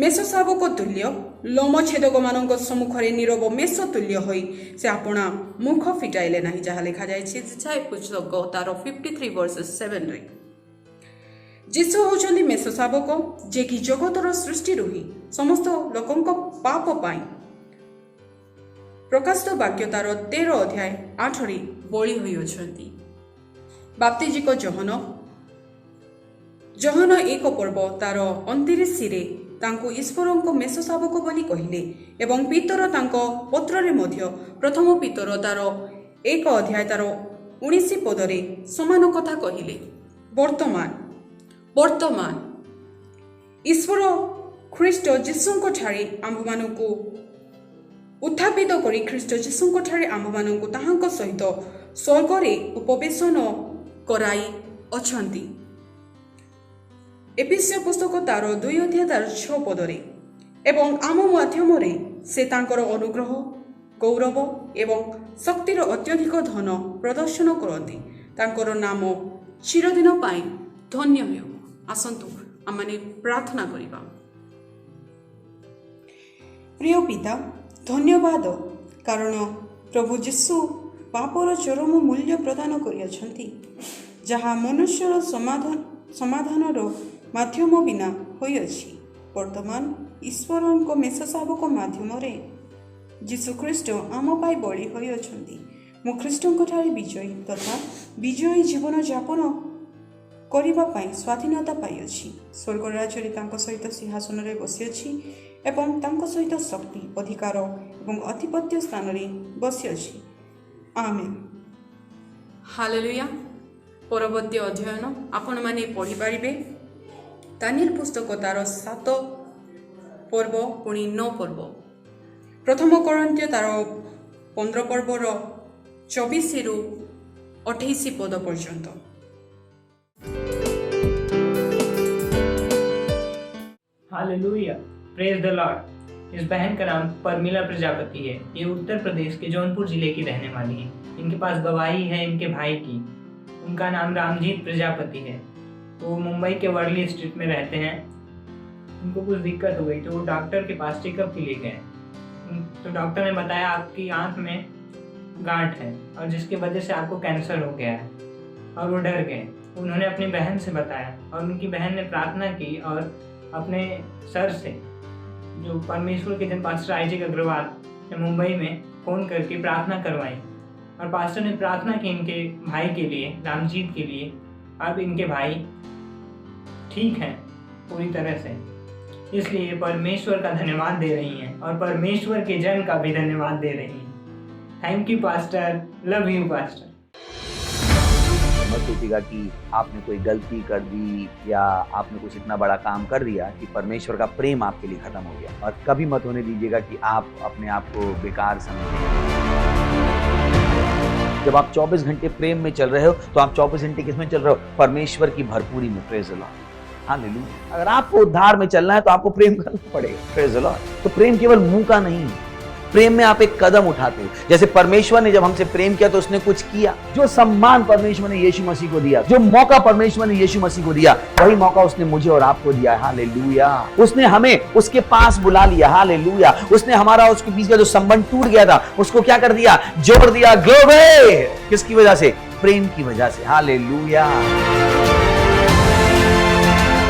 ମେଷ ଶାବକ ତୁଲ୍ୟ, ଲୋମଛେଦକମାନଙ୍କ ସମ୍ମୁଖରେ ନୀରବ ମେଷ ତୁଲ୍ୟ ହୋଇ ସେ ଆପଣା ମୁଖ ଫିଟାଇଲେ ନାହିଁ, ଯାହା ଲେଖାଯାଇଛି ଯେସାୟା ପୁସ୍ତକ ତାର 53:7ରେ। ଯୀଶୁ ହେଉଛନ୍ତି ମେଷ ଶାବକ, ଯିଏକି ଜଗତର ସୃଷ୍ଟିରୁ ହିଁ ସମସ୍ତ ଲୋକଙ୍କ ପାପ ପାଇଁ ପ୍ରକାଶିତ ବାକ୍ୟ ତାର 13 ଅଧ୍ୟାୟ 8ରେ ବଳି ହୋଇଅଛନ୍ତି। ବାପ୍ତିଜିକ ଜହନ 1 ପର୍ବ ତାର 29ରେ ତାଙ୍କୁ ଈଶ୍ୱରଙ୍କ ମେଷ ଶାବକ ବୋଲି କହିଲେ ଏବଂ ପିତର ତାଙ୍କ ପତ୍ରରେ ମଧ୍ୟ ପ୍ରଥମ ପିତର ତାର 1 ଅଧ୍ୟାୟ ତାର 19 ପଦରେ ସମାନ କଥା କହିଲେ। ବର୍ତ୍ତମାନ ଈଶ୍ୱର ଖ୍ରୀଷ୍ଟ ଯୀଶୁଙ୍କ ଠାରେ ଆମ୍ଭମାନଙ୍କୁ ଉତ୍ଥାପିତ କରି ଖ୍ରୀଷ୍ଟ ଯୀଶୁଙ୍କ ଠାରେ ଆମ୍ଭମାନଙ୍କୁ ତାହାଙ୍କ ସହିତ ସ୍ୱର୍ଗରେ ଉପବେଶନ କରାଇ ଅଛନ୍ତି। ଏଫେସୀୟ ପୁସ୍ତକ ତାର 2 ଅଧ୍ୟାୟ ତାର 6 ପଦରେ। ଏବଂ ଆମ ମାଧ୍ୟମରେ ସେ ତାଙ୍କର ଅନୁଗ୍ରହ, ଗୌରବ ଏବଂ ଶକ୍ତିର ଅତ୍ୟଧିକ ଧନ ପ୍ରଦର୍ଶନ କରନ୍ତି। ତାଙ୍କର ନାମ ଚିରଦିନ ପାଇଁ ଧନ୍ୟ ହେଉ। ଆସନ୍ତୁ ଆମମାନେ ପ୍ରାର୍ଥନା କରିବା। ପ୍ରିୟ ପିତା, ଧନ୍ୟବାଦ, କାରଣ ପ୍ରଭୁ ଯୀଶୁ ପାପର ଚରମ ମୂଲ୍ୟ ପ୍ରଦାନ କରିଅଛନ୍ତି, ଯାହା ମନୁଷ୍ୟର ସମାଧାନର ମାଧ୍ୟମ ବିନା ହୋଇଅଛି। ବର୍ତ୍ତମାନ ଈଶ୍ୱରଙ୍କ ମେଷ ଶାବକ ମାଧ୍ୟମରେ ଯୀଶୁଖ୍ରୀଷ୍ଟ ଆମ ପାଇଁ ବଳି ହୋଇଅଛନ୍ତି। ମୁଁ ଖ୍ରୀଷ୍ଟଙ୍କ ଠାରେ ବିଜୟୀ ତଥା ବିଜୟୀ ଜୀବନ ଯାପନ କରିବା ପାଇଁ ସ୍ୱାଧୀନତା ପାଇଅଛି। ସ୍ୱର୍ଗ ରାଜ୍ୟରେ ତାଙ୍କ ସହିତ ସିଂହାସନରେ ବସିଅଛି ଏବଂ ତାଙ୍କ ସହିତ ଶକ୍ତି, ଅଧିକାର ଏବଂ ଅଧିପତ୍ୟ ସ୍ଥାନରେ ବସିଅଛି। ଆମେନ୍। ହାଲେଲୁୟା। ପରବର୍ତ୍ତୀ ଅଧ୍ୟୟନ ଆପଣମାନେ ପଢ଼ିପାରିବେ दानिएल पुस्तक तार 7 पर्व पुणी 9 पर्व प्रथम करंत्य तार 15 पर्वर 24 रु 28 पद पर्यंत। Hallelujah, praise the Lord. इस बहन का नाम परमिला प्रजापति है। ये उत्तर प्रदेश के जौनपुर जिले की रहने वाली है। इनके पास गवाही है इनके भाई की। उनका नाम रामजीत प्रजापति है। वो मुंबई के वर्ली स्ट्रीट में रहते हैं। उनको कुछ दिक्कत हो गई तो वो डॉक्टर के पास चेकअप के लिए गए। तो डॉक्टर ने बताया आपकी आंख में गांठ है और जिसकी वजह से आपको कैंसर हो गया है। और वो डर गए। उन्होंने अपनी बहन से बताया और उनकी बहन ने प्रार्थना की और अपने सर से, जो परमेश्वर के जन पास्टर आईजिक अग्रवाल ने मुंबई में फ़ोन करके प्रार्थना करवाई। और पास्टर ने प्रार्थना की इनके भाई के लिए, रामजीत के लिए। अब इनके भाई ठीक हैं पूरी तरह से। इसलिए परमेश्वर का धन्यवाद दे रही हैं और परमेश्वर के जन का भी धन्यवाद दे रही हैं। Thank you pastor, love you pastor. मत सोचिएगा कि आपने कोई गलती कर दी या आपने कुछ इतना बड़ा काम कर दिया कि परमेश्वर का प्रेम आपके लिए खत्म हो गया। और कभी मत होने दीजिएगा कि आप अपने आप को बेकार समझें। जब आप 24 घंटे प्रेम में चल रहे हो तो आप 24 घंटे किस में चल रहे हो? परमेश्वर की भरपूरी में। Praise the Lord, hallelujah. अगर आपको उद्धार में चलना है तो आपको प्रेम करना पड़ेगा। Praise the Lord. तो प्रेम केवल मुंह का नहीं है, प्रेम में आप एक कदम उठाते हो। जैसे परमेश्वर ने जब हमसे प्रेम किया तो उसने कुछ किया। जो सम्मान परमेश्वर ने यीशु मसीह को दिया, जो मौका परमेश्वर ने यीशु मसीह को दिया, वही मौका उसने मुझे और आपको दिया। हालेलुया। उसने हमें उसके पास बुला लिया। हालेलुया। उसने हमारा उसके बीच का जो संबंध टूट गया था उसको क्या कर दिया? जोड़ दिया। ग्लोरी। किसकी वजह से? प्रेम की वजह से। हालेलुया।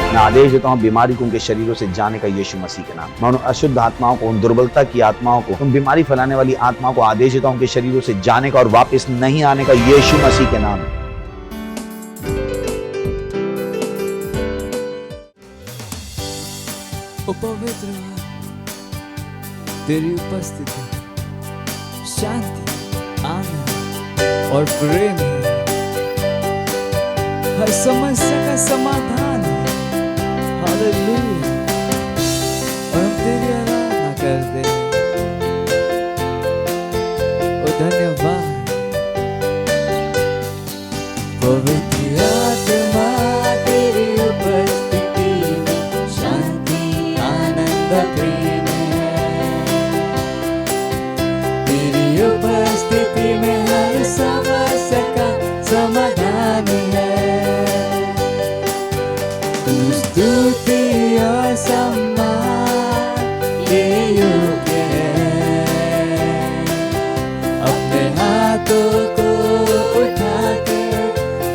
मैं आदेश देता हूं बीमारी को उनके शरीरों से जाने का यीशु मसीह के नाम। मैं उन अशुद्ध आत्माओं को, उन दुर्बलता की आत्माओं को, उन बीमारी फैलाने वाली आत्माओं को आदेश देता हूं उनके शरीरों से जाने का और वापस नहीं आने का यीशु मसीह के नाम। ओ पवित्र तेरी उपस्थिति, शांति, आनंद और प्रेम है। हर समस्या का समाधान है। हालेलुया। और हम तेरी आराधना करते हैं। ओ धन्यवाद। पवित्र आत्मा तेरी उपस्थिति में शांति, आनंद, प्रेम है। तेरी उपस्थिति में हर समस्या का समाधान है। स्तुति और सम्मान ये योग्य है। अपने हाथों को उठा के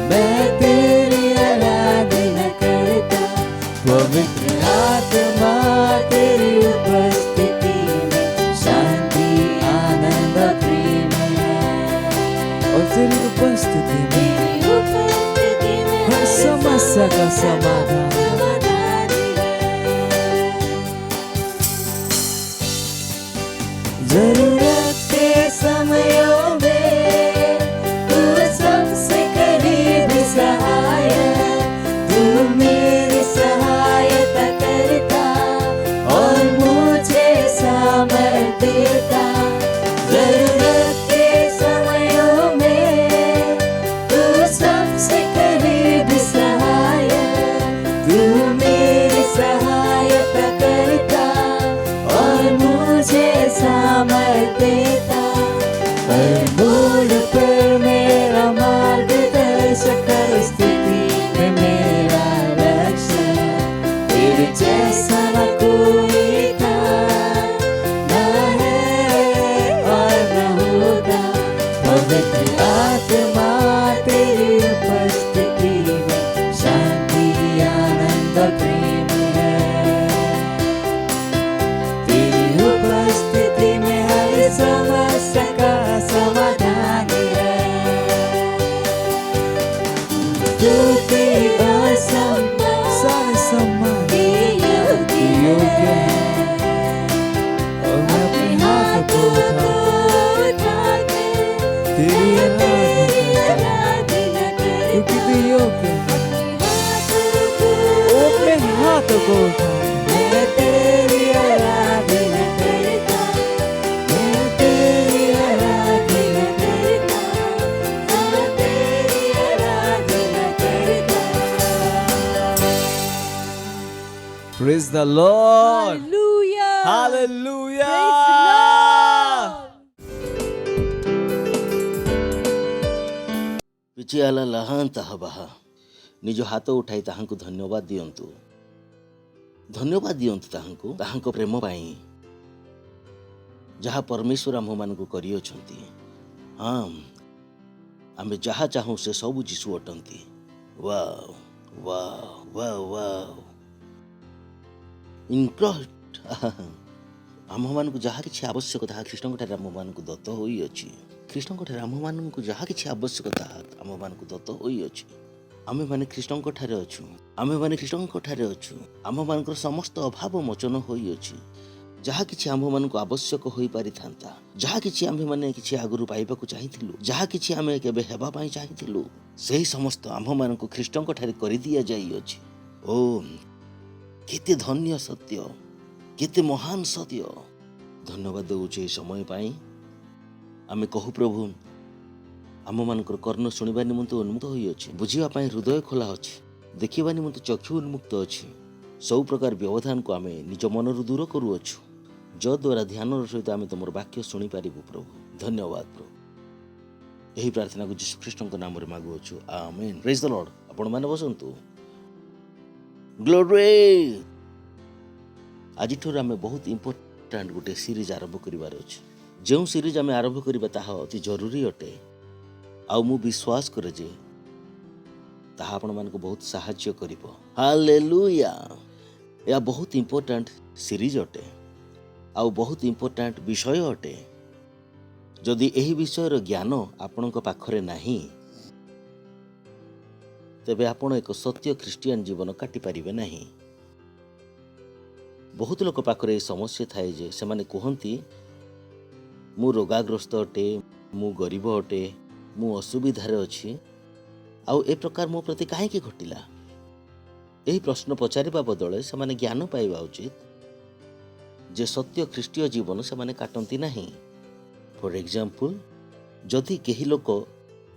मैं तेरी आराधना करता। पवित्र आत्मा तेरी उपस्थिति में शांति, आनंद, प्रेम है। और तेरी उपस्थिति में हर समस्या का समाधान। जरूरत के समयों में तू सबसे करीब सहायक, तू मेरी सहायता करता और मुझे सामर्थ्य देता। जरूरत के समयों में तू सबसे करीब सहायक, तू मेरी सहायता करता और मुझे सामर्थ्य देता। हर मोड़ पर मेरा मार्गदर्शक, हर स्थिति में मेरा रक्षक। तेरे जैसा न कोई था, न है और न होगा। पवित्र आत्मा तेरी उपस्थिति में शांति, आनंद, प्रेम है। तेरी उपस्थिति में हर समस्या का समाधान है। स्तुति और सम्मान, सारे सम्मान योग्य है। और मैं अपने हाथ को उठा के तेरी आराधना करता हूं, क्योंकि तू योग्य है। ओ अपने हाथों को उठा मैं तेरी आराधना करता मैं तेरी आराधना करता मैं तेरी आराधना करता Praise the Lord Hallelujah. Hallelujah Praise the Lord. पिचिआला लहान ताहा बाहा निज हाथ उठाई ताहांकु धन्यवाद दियंतु ताहांको प्रेम पाई जहा परमेश्वर आम मानकु करियोछंती हाँ आमे जहा चाहूं से सब जीशु अटंती वाव वाव वाव वाव इनक्रस्ट आम मानकु जहा किछि आवश्यकता कृष्ण ठारे आम मानकु दत्त होई अछि कृष्ण ठारे आम मानकु जहा किछि आवश्यकता आम मानकु दत्त होई अछि आमे माने कृष्ण ठारे अछु आमे माने कृष्ण ठारे अछु आम मानकर समस्त अभाव मोचन होई अछि जहा किछि आम मानकु आवश्यक होई पारि थांता जहा किछि आमे माने किछि आगुरु पाइबाकु चाहिथिलु जहा किछि आमे केबे हेबा पई चाहिथिलु सेही समस्त आम मानकु कृष्ण ठारे करि दिया जाई अछि ओ केते धन्य सत्य केते महान सत्य धन्यवाद देउछे समय पाई आमे कहू प्रभु आम मानकर कर्ण शुणा निमंत उन्मुक्त होई अछि बुझिबा पई हृदय खोला अछि देखिबा निमंत चक्षु उन्मुक्त अछि सब प्रकार व्यवधान को आमे निज मनरु दूर करू अछु जो द्वारा ध्यान सहित आमे तुमर वाक्य सुनी पारिबु प्रभु धन्यवाद प्रभु एही प्रार्थना को यीशु ख्रीष्टक नाम रे मागु अछु आमेन प्रेज द लॉर्ड आपण माने बसंतु ग्लोरी आज ठोर आमे बहुत इंपोर्टेंट गोटे सीरीज आरंभ करिवार अछि जो सीरीज आमे आरंभ करिबा ताहा अति जरूरी अटे आउ मु विश्वास करे जे ताहा आपण मानको बहुत सहाय्य करिवो हालेलुया या बहुत इंपोर्टेंट सीरीज अटे आउ बहुत इंपोर्टेंट विषय अटे जदि एही विषयर ज्ञान आपणक पाखरे नाही तेबे आपण एक सत्य ख्रिस्टियन जीवन काटि पारिबे नाही बहुत लोक पाखरे समस्या थाए जे से माने कहंती मु रोगाग्रस्त अटे मु गरीब अटे मु असुविधार अछि आउ ए प्रकार मो प्रति काहे की घटिला एही प्रश्न पचारिबा बदले से माने ज्ञान पाइबा उचित जे सत्य ख्रिस्टीय जीवन से माने काटंती नाही फॉर एग्जांपल जदि केही लोक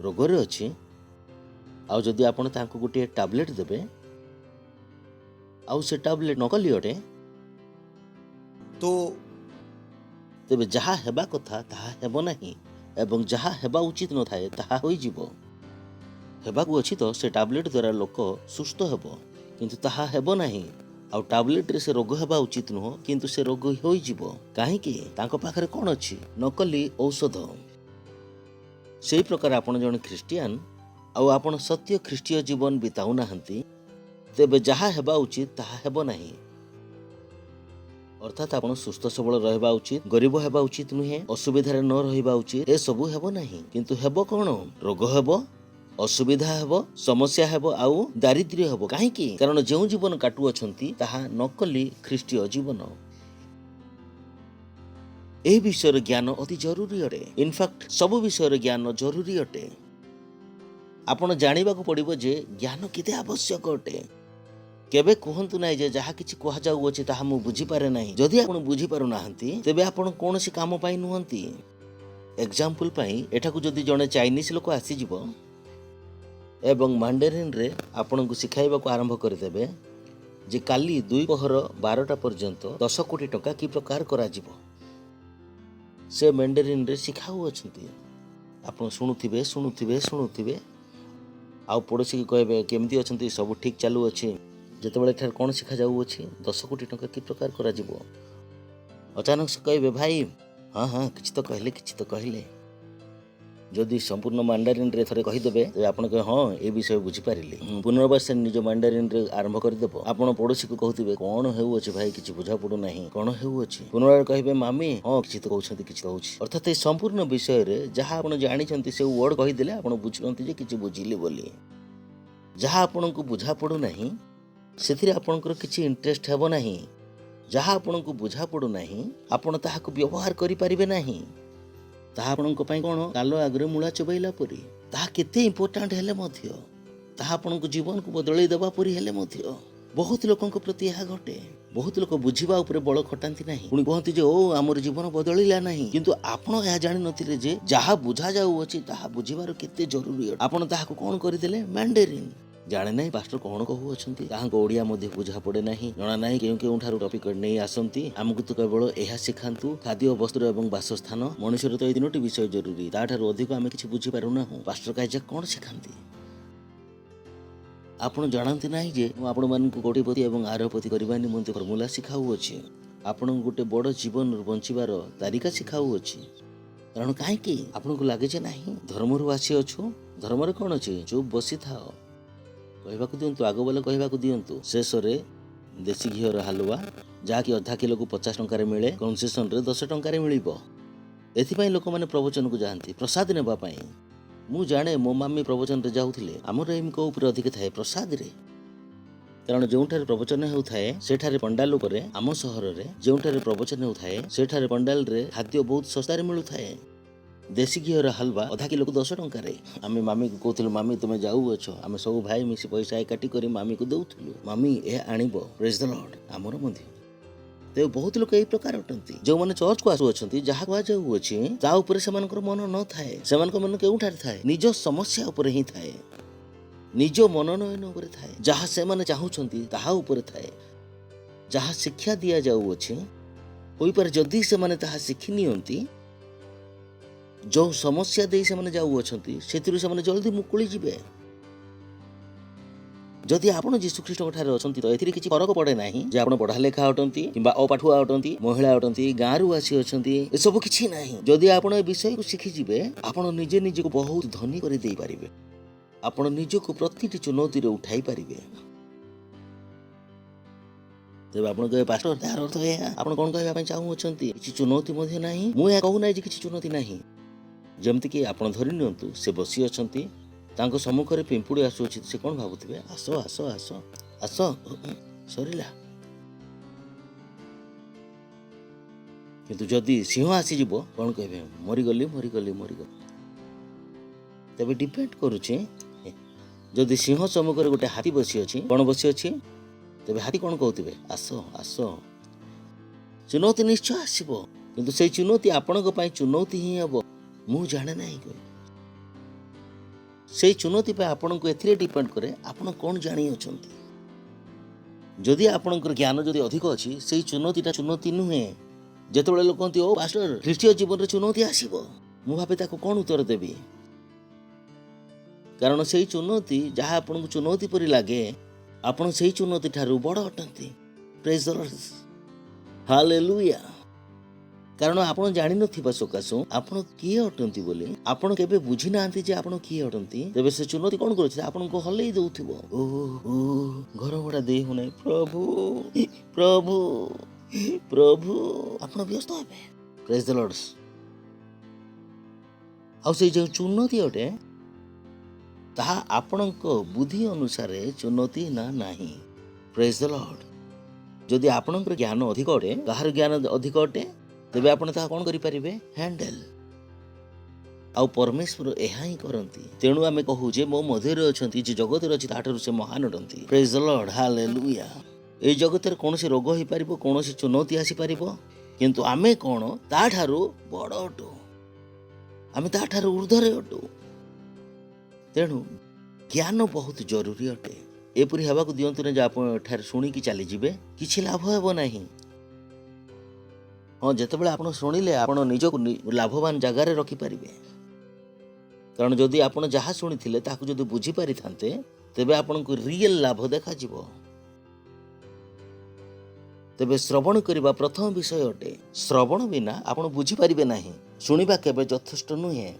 रोगरे अछि आउ जदि आपण तांको गुटे टैबलेट देबे आउ से टैबलेट नकली अटे तो तेबे जहा हेबा कथा ताहा हेबो नाही एवं जहा हेबा उचित न थाए ताहा होई जीवो हेबाकू अछि तो से टैबलेट द्वारा लोक सुस्थ हेबो किंतु ताहा हेबो नाही आउ टैबलेट रे से रोग हेबा उचित नुह किंतु से रोग होई जीवो काहे कि तांको पाखरे कोन अछि नकली औषध सेही प्रकार आपण जण ख्रिस्टियन आउ आपण सत्य ख्रिस्टीय जीवन बिताउ नाहंती तेबे जहा हेबा उचित ताहा हेबो नाही अर्थात आपण सुस्थ सबल रहबा उचित गरीब हेबा उचित नुहे असुविधा रे न रहबा उचित ए सबु हेबो नाही किंतु हेबो कोन रोग हेबो असुविधा हेबो समस्या हेबो आउ दारिद्र्य हेबो काहे कि कारण जेउ जीवन काटु अछंती ताहा नकली ख्रिस्टीय जीवन ए विषय ज्ञान अति जरूरी अटे इनफैक्ट सब विषय ज्ञान जरूरी अटे आपण जानिबा को पड़िबो जे ज्ञान केते आवश्यक अटे केबे कहंतु नाही जे जहा किछि कहा जाउ अछि ताहा मु बुझी पारे नाही जदि आपण बुझी पारु नाहंती तेबे आपण कोनोसी काम पाई नुहंती एग्जांपल पाई एठा को जदि जणे चाइनीज लोक आसी जिवो एवं मांडेरिन रे आपण को सिखाइबा को आरंभ कर देबे जे काली 2 पहर 12टा पर्यंत 10 कोटी टका की प्रकार करा जिवो से मांडेरिन रे सिखाउ अछंती आपण सुनुथिबे आ पड़ोसी की कहबे केमती अछंती सब ठीक चालू अछि जेतेबेले ठार कोन सिखा जाउ अछि 10 कोटी टका की प्रकार करा जिवो अचानक से कहबे भाई हाँ हाँ किछि तो कहले जदि संपूर्ण मांडारिन रे थरे कहि देबे त आपण के हां ए विषय बुझी पारिले पुनर्बार से निज मांडारिन रे आरंभ कर देबो आपण पड़ोसी को कहथिबे कोन हेउ अछि भाई किछि बुझा पडु नाही कोन हेउ अछि पुनर्बार कहबे मामी हां किछि तो कहउछंती किछि तो होछि अर्थात ए संपूर्ण विषय रे जहा आपण जानि छंती से वर्ड कहि देले आपण बुझुनती जे किछि बुझिले बोली जहा आपण को बुझा पडु नाही सेथिरे आपणकर किछि इंटरेस्ट हेबो नाही जहा आपण को बुझा पडु नाही आपण ताहा को व्यवहार करि परिबे नाही ताहा आपणक पई कोन कालो आगरे मुळा चबैला परी ताहा केते इंपोर्टेंट हेले मध्य ताहा आपणक जीवन को बदलै देबा परी हेले मध्य बहुत लोकଙ୍କ प्रति ଏହା ଘଟେ। बहुत लोक बुझिबा उपरे बळ खटांती नाही, पुଣି कहନ୍ତି जे ओ आमर जीवन बदलिला नाही, किंतु आपण ଏହା ଜାଣି नथिले जे जाहा बुझा जाऊ अछि ताहा बुझिबार केते जरूरी अछि। आपण ताहाको कोन करिदेले मैंडेरिन जाने नाही पास्टर कोन कहू अछंती, ताहाको ओडिया मध्ये बुझा पड़े नाही, जणा नाही केउ केउ ठारू टॉपिक नै आसंती। हमकु तो केवल एहा सिखांतु खाद्य वस्त्र एवं वासस्थान मनुष्यर तो ए तीनोटी विषय जरूरी, ताठारू अधिक आमे किछि बुझि पारु ना। पास्टर काजे कोन सिखांती आपण जानते नाही जे आपण मानकु कोटिपति एवं आरपति करबा निमंते फॉर्मूला सिखाउ अछि। आपण गोटे बड़ जीवन बंचिबार तारिका सिखाउ अछि। कारण काहे कि आपण को लागे जे नाही धर्मरु आसी अछु, धर्मरे कोन अछि चुप बसी थाओ कहबाकू दियंतु, आगो बोले कहबाकू दियंतु। शेषरे देसी घियर हलवा जाकि अधा किलो को 50 टंका मिले, कन्सेसन रे 10 टंका मिलिबो। एथिपाई लोक माने प्रवचन को जाहंती प्रसाद नेबा पाई। मु जाने मो मामी प्रवचन रे जाउथिले, हमर एम को ऊपर अधिक थाए प्रसाद रे। कारण जोंठारे प्रवचन हेउथाए सेठारे पंडाल उपरे, आम सहर रे जोंठारे प्रवचन हेउथाए सेठारे पंडाल रे खाद्य बहुत सस्ता रे मिलुथाए। देसी घियर हलवा अधा किलो को 10 टंका रे। आमे मामी को कहथिलु, मामी तुमे जाऊ अछो, आमे सब भाई मिसी पैसा एकाटी करी मामी को दउथिलु, मामी ए आनिबो। Praise the Lord. हमर मध्ये ते बहुत लोक एई प्रकार अटंती, जो माने चर्च को आसु अछंती, जहा को जाऊ अछि ता ऊपर से मानकर मन न थाए। से मानकर मन केउठार थाए निज समस्या ऊपर ही थाए, निज मनोनयन ऊपर थाए, जहा से माने चाहुछंती ताहा ऊपर थाए। जहा शिक्षा दिया जाऊ अछि होई पर जदी से माने ताहा शिखि नियंती, जो समस्या देई से माने जाऊ अछंती सेतिरु से माने जल्दी मुकुली जिवे। जदि आपण यीशु ख्रीष्ट ठारे अछंती तो एथिरे किछि फरक पड़े नाही जे आपण पढ़ा लेखा अटंती किबा अपाठुआ अटंती, महिला अटंती, गाँरु आसी अछंती, ए सब किछि नाही। जदि आपण ए विषय को शिखि जिवे, आपण निजे निजे को बहुत धनी करि देई परिबे। आपण निज को प्रतिटी चुनौती रे उठाई परिबे। तेबे आपण कहे पास्टर तार अर्थ ए आपण कोन कहबा पय चाहू अछंती, किछि चुनौती मध्ये नाही। मु ए कहू नाही जे किछि चुनौती नाही। जेमति कि आपण धरि नियंतु से बसी अछंती, तांको सम्मुख रे पिंपुडी आसु अछि, से कोन भाबुथिबे आसो आसो आसो आसो सरीला। किंतु जदि सिंह आसी जिवो कोन कहबे मरि गली मरि गली मरि गली। तबे डिपेंड करूछि, जदि सिंह सम्मुख रे गोटे हाथी बसी अछि, कोन बसी अछि, तबे हाथी कोन कहउथिबे आसो आसो। चुनौती निश्चय आसीबो, किंतु से चुनौती आपणक पय चुनौती ही हबो मु जाने नाही कोइ। से चुनौती पे आपण को एथिरे डिपेंड करे आपण कोन जानि अछंती। जदि आपणकर ज्ञान जदि अधिक अछि, से चुनौतीटा चुनौती नुहे। जेतेबेले लोक कहती ओ पास्टर ख्रीष्टीय जीवन रे चुनौती आसीबो, मु भाबे ताको कोन उत्तर देबी। कारण से चुनौती जहा आपण को चुनौती परि लागे, आपण से चुनौती ठारू बड़ अटंती। Praise the Lord, hallelujah. कारण आपण जानि नथिबा सकासु आपण किए अटंती बोली आपण केबे बुझी नांती जे आपण किए अटंती, तेबे से चुनौती कोन करछि आपण को हल्लै दउथिबो। ओ घर भड़ा देई हो नै, प्रभु प्रभु प्रभु आपण व्यस्त हेबे। Praise the Lord. आ से जे चुनौती अटे ताहा आपणक बुद्धि अनुसार चुनौती ना नाही। Praise the Lord. जदि आपणकर ज्ञान अधिक अटे, काहार ज्ञान अधिक अटे, तेबे आपण ताहा कोन करि परिबे हैंडल। आ परमेश्वर एहा ही करंती। तेणु आमे कहू जे मो मध्य रे अछंती जे जगत रे अछि ताठारु से महान अटंती। Praise the Lord, hallelujah. ए जगत रे कोनोसी रोग होई परिबो, कोनोसी चुनौती आसी परिबो, किंतु आमे कोन ताठारु बड़ अटु, आमे ताठारु ऊर्ध्वरे अटु। तेणु ज्ञान बहुत जरूरी अटे। एपरि हेबाकू दियंतु ने जे आपण एठार सुनी कि चली जिवे, किछि लाभ हेबो नाही। हाँ, जेतेबेले आपण शुणिले आपण निजको लाभवान जगार रखी पारिबे। कारण जदि आपण जहा शुणिथिले ताकू जदि बुझी पारि थांते, तेबे आपनको रियल लाभ देखा जिवो। तेबे श्रवण करिबा प्रथम विषय अटे। श्रवण बिना आपण बुझी पारिबे नाही। शुणिबा केबे यथेष्ट नुहे।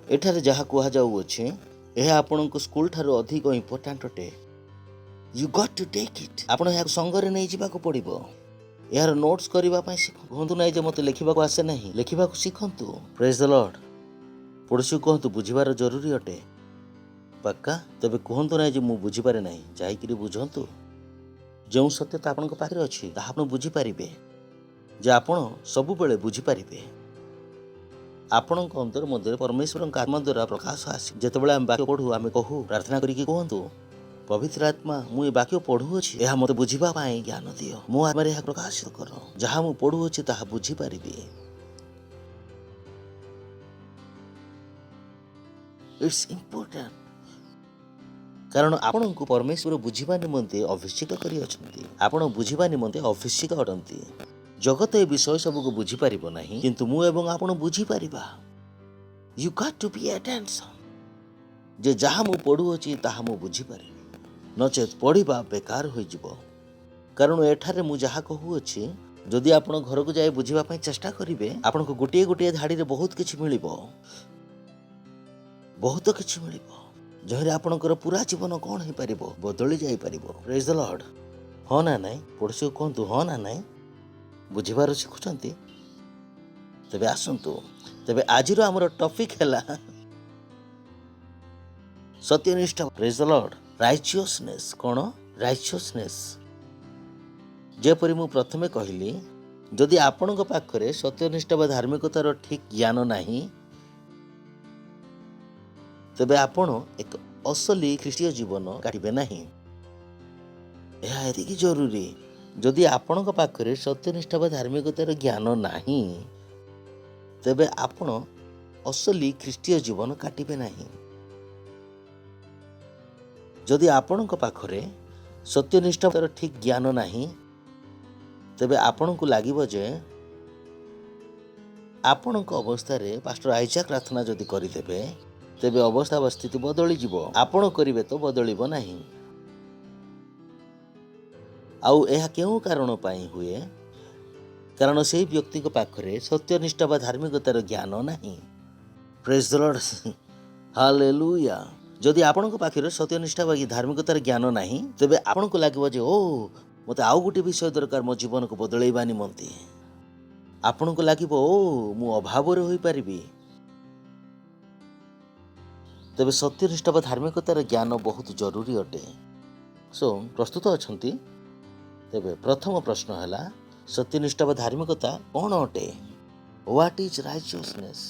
एठारे जहा कुहा जाऊ अछि, एहा आपनको स्कूल ठारो अधिक इंपोर्टेंट अटे। You got to take it. आपण एहा संगरे नै जिबाको पड़िबो। यार नोट्स करबा पय कहंतु नै जे मते लिखिबा को आसे नाही, लिखिबा को सिखंतु। Praise the Lord. पड़ोसी कहंतु बुझिबार जरूरी अटे पक्का। तबे कहंतु नै जे मु बुझि पारे नाही, जाई कि बुझंतु। जो सत्यता आपनक पाखरे अछि ताहा आपण बुझि पारिबे, जे आपण सब बेले बुझि पारिबे। आपणक अंतर मध्य परमेश्वरक आत्मा द्वारा प्रकाश आसी। जेतेबेले हम वाक्य पढू, आमे कहू प्रार्थना करिकि कहंतु पवित्र आत्मा मु वाक्य पढ़ुअछि यह मते बुझिबा पाई ज्ञान दियो मो आत्मा यह प्रकाशित करो जहाँ मु पढ़ुअछि ताहा बुझी पारिबी। इट्स इम्पोर्टेंट कारण आपण को परमेश्वर बुझिबा निमंते अभिषेक करी अछंती आपण बुझिबा निमंते अभिषेक अटंती। जगत ए विषय सब को बुझी पारिबो नाही किंतु मु एवं आपण बुझी पारिबा। You got to be attention जे जहाँ मु पढ़ुअछि ताहा मु बुझी पारिबी नचेत पढ़ा बेकार हो कारण एठारे मु जहाँ कहूँगी जदि आपण घर को जाए बुझापी चेष्टा करेंगे आपन को गोटे गोटे धाड़ी रे बहुत किछि मिलिबो बहुत किछि मिलिबो जहरे आपणकर पूरा जीवन कौन हो पारिबो बदली जाई पारिबो। Praise the Lord. हाँ ना नाई पड़ोसी कहतु हाँ ना नाई बुझिबार शिखुचंती तेबे आसंतु तेबे आजिर हमर टॉपिक हैला सत्यनिष्ठा। Praise the Lord. राइचियसनेस कौन राइचियसनेस जेपरी मु प्रथमे कहली जदि आपण पाखरे सत्यनिष्ठा व धार्मिकतार ठीक ज्ञान नाही तेबे आपण एक असली ख्रीष्टीय जीवन काटिबे नाही। यह एतिकी जरूरी जदि आपण पाखरे सत्यनिष्ठा व धार्मिकतार ज्ञान नाही तेबे आपण असली ख्रीष्टीय जीवन काटिबे नाही। जदि आपण पाखरे सत्यनिष्ठार ठीक ज्ञान नाही तेबे आपण को लागिबो जे आपण अवस्था रे पास्टर आइजाक प्रार्थना जदि करिदेबे तेबे अवस्था व स्थिति बदली जिवो आपण करिवे तो बदलिबो नाही। आउ एहा केउ कारण पाई हुए कारण से व्यक्ति को पाखरे सत्यनिष्ठा व धार्मिकतार ज्ञान नाही। Praise the Lord. हालेलुया। जदि आपण पाखरे सत्यनिष्ठा व धार्मिकतार ज्ञान नाही तेबे आपण को लागिबो जे ओ मते आउ गोटे विषय दरकार मो जीवन को बदलैबा निमंते आपण को लागिबो ओ मु अभाव रे होई परिबी। तेबे सत्यनिष्ठा व धार्मिकतार ज्ञान बहुत जरूरी अटे। सो प्रस्तुत अछंती तेबे प्रथम प्रश्न हैला सत्यनिष्ठा व धार्मिकता कौन अटे व्हाट इज राइचियसनेस।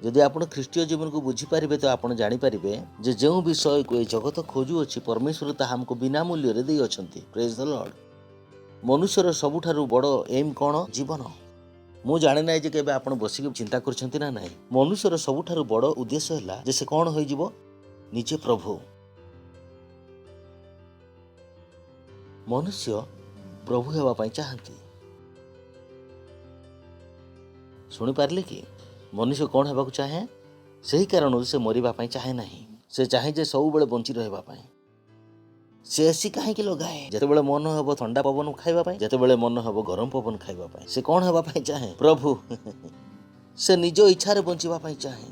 जदि आपण ख्रीष्टीय जीवन को बुझी पारिबे तो आपण जानि पारिबे जे जो विषय को ए जगत खोजु अछि परमेश्वर ताहा हमको बिना मूल्य रे देई अछंती। Praise the Lord. मनुष्यर सबुठारु बड़ एम कौन जीवन मु जाने ना जे केबे आपण बसिक चिंता करछंती ना नाही मनुष्यर सबुठारु बड़ उद्देश्य हैला जे से कौन होई जीवो निजे प्रभु। मनुष्य प्रभु हेबा पई चाहंती सुनि पारले कि मनुष्य कौन हेबाकु चाहे सही कारण से मरिबा पई चाहे नाही से चाहे जे सब बेले बंची रहबा पई से एसी काहे कि लगाए जते बेले मन हेबो ठंडा पवन खाइबा पई जते बेले मन हेबो गरम पवन खाइबा पई से कौन हेबा पई चाहे प्रभु से निज इच्छा रे बंचीबा पई चाहे।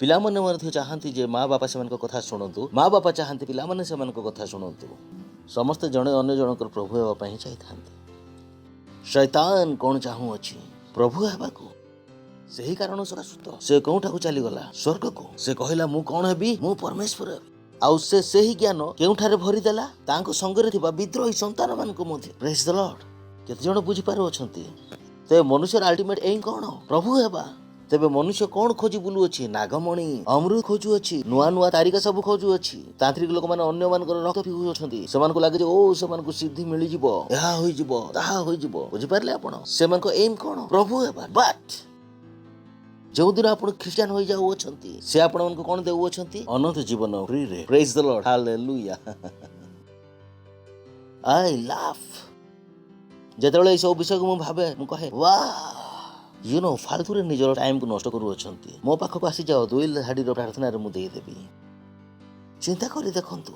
पिला माने मध्य चाहंती जे माँ बापा सेमान को कथा सुनंतु माँ बापा चाहंती पिला माने सेमान को कथा सुनंतु समस्त जणे अन्य जनकर प्रभु हेबा पई चाहथांती। शैतान कौन चाहू अछि प्रभु हेबाकू सही कारण सुत से कौटा को चली गला स्वर्ग को से कहला मु कौन हेबी मु परमेश्वर हेबी आउ से सही ज्ञान केउठारे भरी देला तांको संगरे थिबा विद्रोही संतान मान को मध्य। Praise the Lord. केते जण बुझी पारो अछंती ते मनुष्य अल्टीमेट एम कौन प्रभु हेबा तेबे मनुष्य कौन खोजी बुलु अछि नागमणि अमृत खोजु अछि नुआ नुआ तारिका सब खोजु अछि तांत्रिक लोक माने अन्य मान को रक्त पिउ अछंती सेमान को लागे जे ओ सेमान को सिद्धि मिली जिवो एहा होई जिवो ताहा होई जिवो बुझी पारले आपण सेमान को एम कौन प्रभु हेबा। बट जो दिन आप ख्रिस्टियन हो जाऊ अछंती से आपण को कोन देउ अछंती अनंत जीवन फ्री रे। Praise the Lord. Hallelujah. I laugh जेतेबेले सब विषय को मु भाबे मु कहे वाह यू नो फालतू रे निजर टाइम को नष्ट करू अछंती मो पाख को आसी जाओ दुई धाडी रो प्रार्थना रे मु देई देबी। चिंता करी देखंतु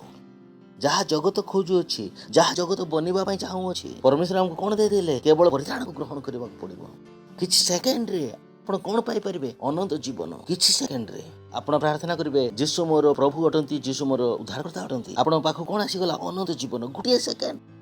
जहाँ जगत खोजु अछि जहाँ जगत बनिबा पई चाहू अछि परमेश्वर हमको कोन दे देले केवल परित्राण को ग्रहण करबा पड़िबो किछि सेकंड रे आपण कोन पाई परिबे अनंत जीवन किछि सेकंड रे आपण प्रार्थना करिवे यीशु मोर प्रभु अटंती यीशु मोर उद्धारकर्ता अटंती आपण पाखो कोन आसी गला अनंत जीवन गुटिए सेकंड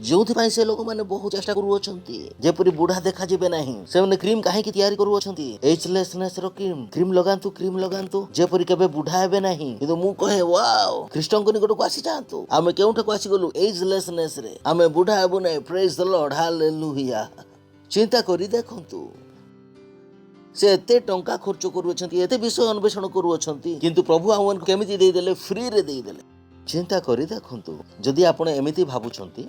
जोथि पाई से लोक माने बहुत चेष्टा करू अछंती जेपरि बुढ़ा देखा जिबे नाही से माने क्रीम काहे की तैयारी करू अछंती एजलेसनेस रो क्रीम लगांतु जेपरि केबे बुढ़ा हेबे नाही किंतु मु कहे वाओ ख्रीष्टन को निकट को आसी जांतु आमे केउठा को आसी गलु एजलेसनेस रे आमे बुढ़ा हेबु नै। Praise the Lord. हालेलुया। चिंता करी देखंतु से एते टंका खर्च करू अछंती एते विषय अन्वेषण करू अछंती किंतु प्रभु आवन केमिति देई देले फ्री रे देई देले ଚିନ୍ତା କରି ଦେଖନ୍ତୁ ଯଦି ଆପଣ ଏମିତି ଭାବୁଛନ୍ତି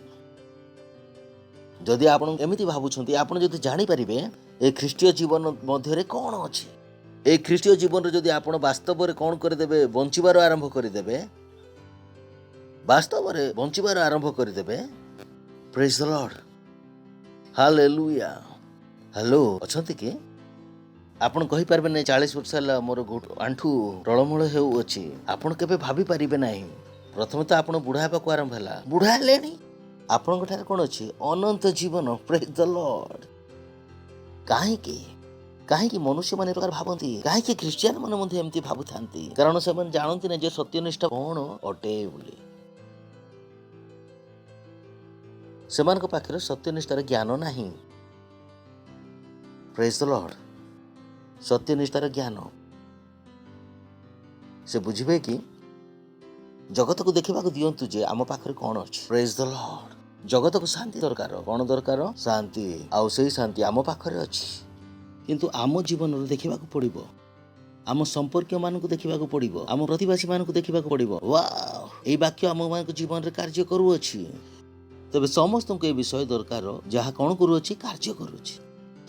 ଆପଣ ଯଦି ଜାଣିପାରିବେ ଏ ଖ୍ରୀଷ୍ଟୀୟ ଜୀବନ ମଧ୍ୟରେ କ'ଣ ଅଛି, ଏ ଖ୍ରୀଷ୍ଟୀୟ ଜୀବନରେ ଯଦି ଆପଣ ବାସ୍ତବରେ କ'ଣ କରିଦେବେ, ବଞ୍ଚିବାର ଆରମ୍ଭ କରିଦେବେ, ପ୍ରେଜ୍ ଦ ଲର୍ଡ, ହାଲେଲୁୟା। ହ୍ୟାଲୋ, ଅଛନ୍ତି କି? ଆପଣ କହିପାରିବେ ନାହିଁ 40 ବର୍ଷ ହେଲା ମୋର ଆଣ୍ଠୁ ଟଳମଳ ହେଉଅଛି। ଆପଣ କେବେ ଭାବିପାରିବେ ନାହିଁ। ପ୍ରଥମେ ତ ଆପଣ ବୁଢ଼ା ହେବାକୁ ଆରମ୍ଭ ହେଲା, ବୁଢ଼ା ହେଲେଣି, ଆପଣଙ୍କ ଠାରେ କ'ଣ ଅଛି? ଅନନ୍ତ ଜୀବନ। ପ୍ରେଜ୍ ଦ ଲର୍ଡ। କାହିଁକି ମନୁଷ୍ୟମାନେ ପ୍ରକାର ଭାବନ୍ତି? କାହିଁକି ଖ୍ରୀଷ୍ଟିଆନ ମାନେ ମଧ୍ୟ ଏମିତି ଭାବୁଥାନ୍ତି? କାରଣ ସେମାନେ ଜାଣନ୍ତି ନା ଯେ ସତ୍ୟନିଷ୍ଠା କ'ଣ ଅଟେ ବୋଲି। ସେମାନଙ୍କ ପାଖରେ ସତ୍ୟନିଷ୍ଠାର ଜ୍ଞାନ ନାହିଁ। ପ୍ରେଜ୍ ଦ ଲର୍ଡ। ସତ୍ୟନିଷ୍ଠାର ଜ୍ଞାନ ସେ ବୁଝିବେ କି ଜଗତକୁ ଦେଖିବାକୁ ଦିଅନ୍ତୁ ଯେ ଆମ ପାଖରେ କ'ଣ ଅଛି। ପ୍ରେଜ୍ ଦ ଲର୍ଡ। ଜଗତକୁ ଶାନ୍ତି ଦରକାର। କ'ଣ ଦରକାର? ଶାନ୍ତି। ଆଉ ସେଇ ଶାନ୍ତି ଆମ ପାଖରେ ଅଛି। କିନ୍ତୁ ଆମ ଜୀବନରେ ଦେଖିବାକୁ ପଡ଼ିବ, ଆମ ସମ୍ପର୍କୀୟମାନଙ୍କୁ ଦେଖିବାକୁ ପଡ଼ିବ, ଆମ ପ୍ରତିବାସୀମାନଙ୍କୁ ଦେଖିବାକୁ ପଡ଼ିବ। ୱାଓ, ଏଇ ବାକ୍ୟ ଆମମାନଙ୍କ ଜୀବନରେ କାର୍ଯ୍ୟ କରୁଅଛି। ତେବେ ସମସ୍ତଙ୍କୁ ଏ ବିଷୟ ଦରକାର ଯାହା କ'ଣ କରୁଅଛି? କାର୍ଯ୍ୟ କରୁଅଛି।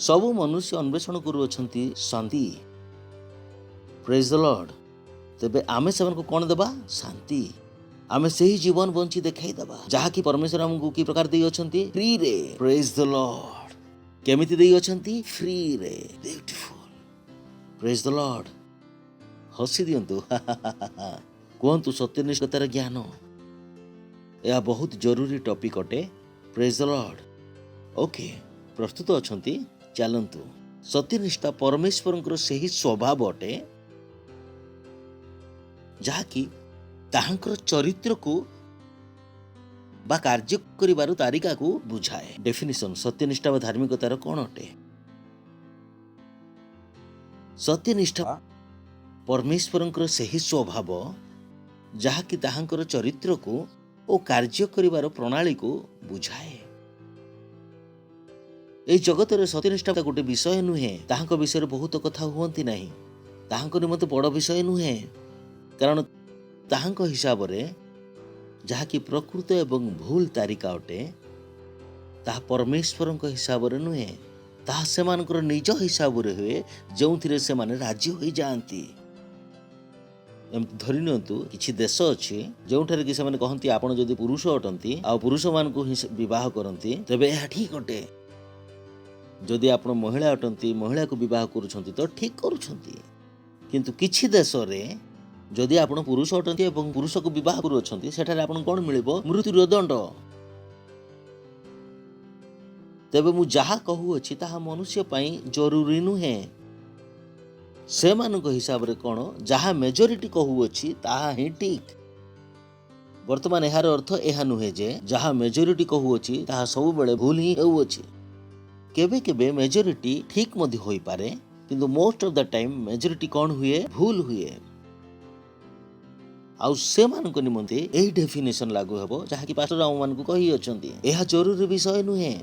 ସବୁ ମନୁଷ୍ୟ ଅନ୍ୱେଷଣ କରୁଅଛନ୍ତି ଶାନ୍ତି। ପ୍ରେଜ୍ ଦ ଲର୍ଡ। ତେବେ ଆମେ ସେମାନଙ୍କୁ କ'ଣ ଦେବା? ଶାନ୍ତି। ଆମେ ସେହି ଜୀବନ ବଞ୍ଚି ଦେଖାଇଦେବା ଯାହାକି ପରମେଶ୍ୱର ଆମକୁ କି ପ୍ରକାର ଦେଇଅଛନ୍ତି? ଫ୍ରିରେ। ପ୍ରେଜ୍ ଦ ଲର୍ଡ। କେମିତି ଦେଇଅଛନ୍ତି? ଫ୍ରିରେ। ବିୟୁଟିଫୁଲ। ପ୍ରେଜ୍ ଦ ଲର୍ଡ। ହସି ଦିଅନ୍ତୁ। କୁହନ୍ତୁ ସତ୍ୟନିଷ୍ଠତାର ଜ୍ଞାନ। ଏହା ବହୁତ ଜରୁରୀ ଟପିକ୍ ଅଟେ। ପ୍ରେଜ୍ ଦ ଲର୍ଡ। ଓକେ, ପ୍ରସ୍ତୁତ ଅଛନ୍ତି? ଚାଲନ୍ତୁ। ସତ୍ୟନିଷ୍ଠା ପରମେଶ୍ୱରଙ୍କର ସେହି ସ୍ୱଭାବ ଅଟେ ଯାହାକି ତାହାଙ୍କର ଚରିତ୍ରକୁ ବା କାର୍ଯ୍ୟ କରିବାର ତାରିକାକୁ ବୁଝାଏ। ଡେଫିନିସନ ସତ୍ୟନିଷ୍ଠା ବା ଧାର୍ମିକତାର କ'ଣ ଅଟେ? ସତ୍ୟନିଷ୍ଠା ପରମେଶ୍ୱରଙ୍କର ସେହି ସ୍ୱଭାବ ଯାହାକି ତାହାଙ୍କର ଚରିତ୍ରକୁ ଓ କାର୍ଯ୍ୟ କରିବାର ପ୍ରଣାଳୀକୁ ବୁଝାଏ। ଏହି ଜଗତରେ ସତ୍ୟନିଷ୍ଠା ଗୋଟେ ବିଷୟ ନୁହେଁ। ତାହାଙ୍କ ବିଷୟରେ ବହୁତ କଥା ହୁଅନ୍ତି ନାହିଁ। ତାହାଙ୍କ ନିମନ୍ତେ ବଡ଼ ବିଷୟ ନୁହେଁ, କାରଣ ତାହାଙ୍କ ହିସାବରେ ଯାହାକି ପ୍ରକୃତ ଏବଂ ଭୁଲ ତାରିକା ଅଟେ ତାହା ପରମେଶ୍ୱରଙ୍କ ହିସାବରେ ନୁହେଁ, ତାହା ସେମାନଙ୍କର ନିଜ ହିସାବରେ ହୁଏ, ଯେଉଁଥିରେ ସେମାନେ ରାଜି ହୋଇଯାଆନ୍ତି। ଏମିତି ଧରି ନିଅନ୍ତୁ କିଛି ଦେଶ ଅଛି ଯେଉଁଠାରେ କି ସେମାନେ କହନ୍ତି ଆପଣ ଯଦି ପୁରୁଷ ଅଟନ୍ତି ଆଉ ପୁରୁଷମାନଙ୍କୁ ହିଁ ବିବାହ କରନ୍ତି ତେବେ ଏହା ଠିକ୍ ଅଟେ। ଯଦି ଆପଣ ମହିଳା ଅଟନ୍ତି ମହିଳାକୁ ବିବାହ କରୁଛନ୍ତି ତ ଠିକ୍ କରୁଛନ୍ତି। କିନ୍ତୁ କିଛି ଦେଶରେ ଯଦି ଆପଣ ପୁରୁଷ ଅଟନ୍ତି ଏବଂ ପୁରୁଷକୁ ବିବାହ କରୁଅଛନ୍ତି ସେଠାରେ ଆପଣଙ୍କୁ କ'ଣ ମିଳିବ? ମୃତ୍ୟୁର ଦଣ୍ଡ। ତେବେ ମୁଁ ଯାହା କହୁଅଛି ତାହା ମନୁଷ୍ୟ ପାଇଁ ଜରୁରୀ ନୁହେଁ। ସେମାନଙ୍କ ହିସାବରେ କ'ଣ ଯାହା ମେଜରିଟି କହୁଅଛି ତାହା ହିଁ ଠିକ୍। ବର୍ତ୍ତମାନ ଏହାର ଅର୍ଥ ଏହା ନୁହେଁ ଯେ ଯାହା ମେଜରିଟି କହୁଅଛି ତାହା ସବୁବେଳେ ଭୁଲ ହିଁ ହେଉଅଛି। କେବେ କେବେ ମେଜରିଟି ଠିକ୍ ମଧ୍ୟ ହୋଇପାରେ, କିନ୍ତୁ most of the time majority କ'ଣ ହୁଏ? ଭୁଲ ହୁଏ। ଆଉ ସେମାନଙ୍କ ନିମନ୍ତେ ଏହି ଡେଫିନେସନ ଲାଗୁ ହେବ ଯାହାକି ପାଷ୍ଟର ଆମମାନଙ୍କୁ କହିଅଛନ୍ତି। ଏହା ଜରୁରୀ ବିଷୟ ନୁହେଁ।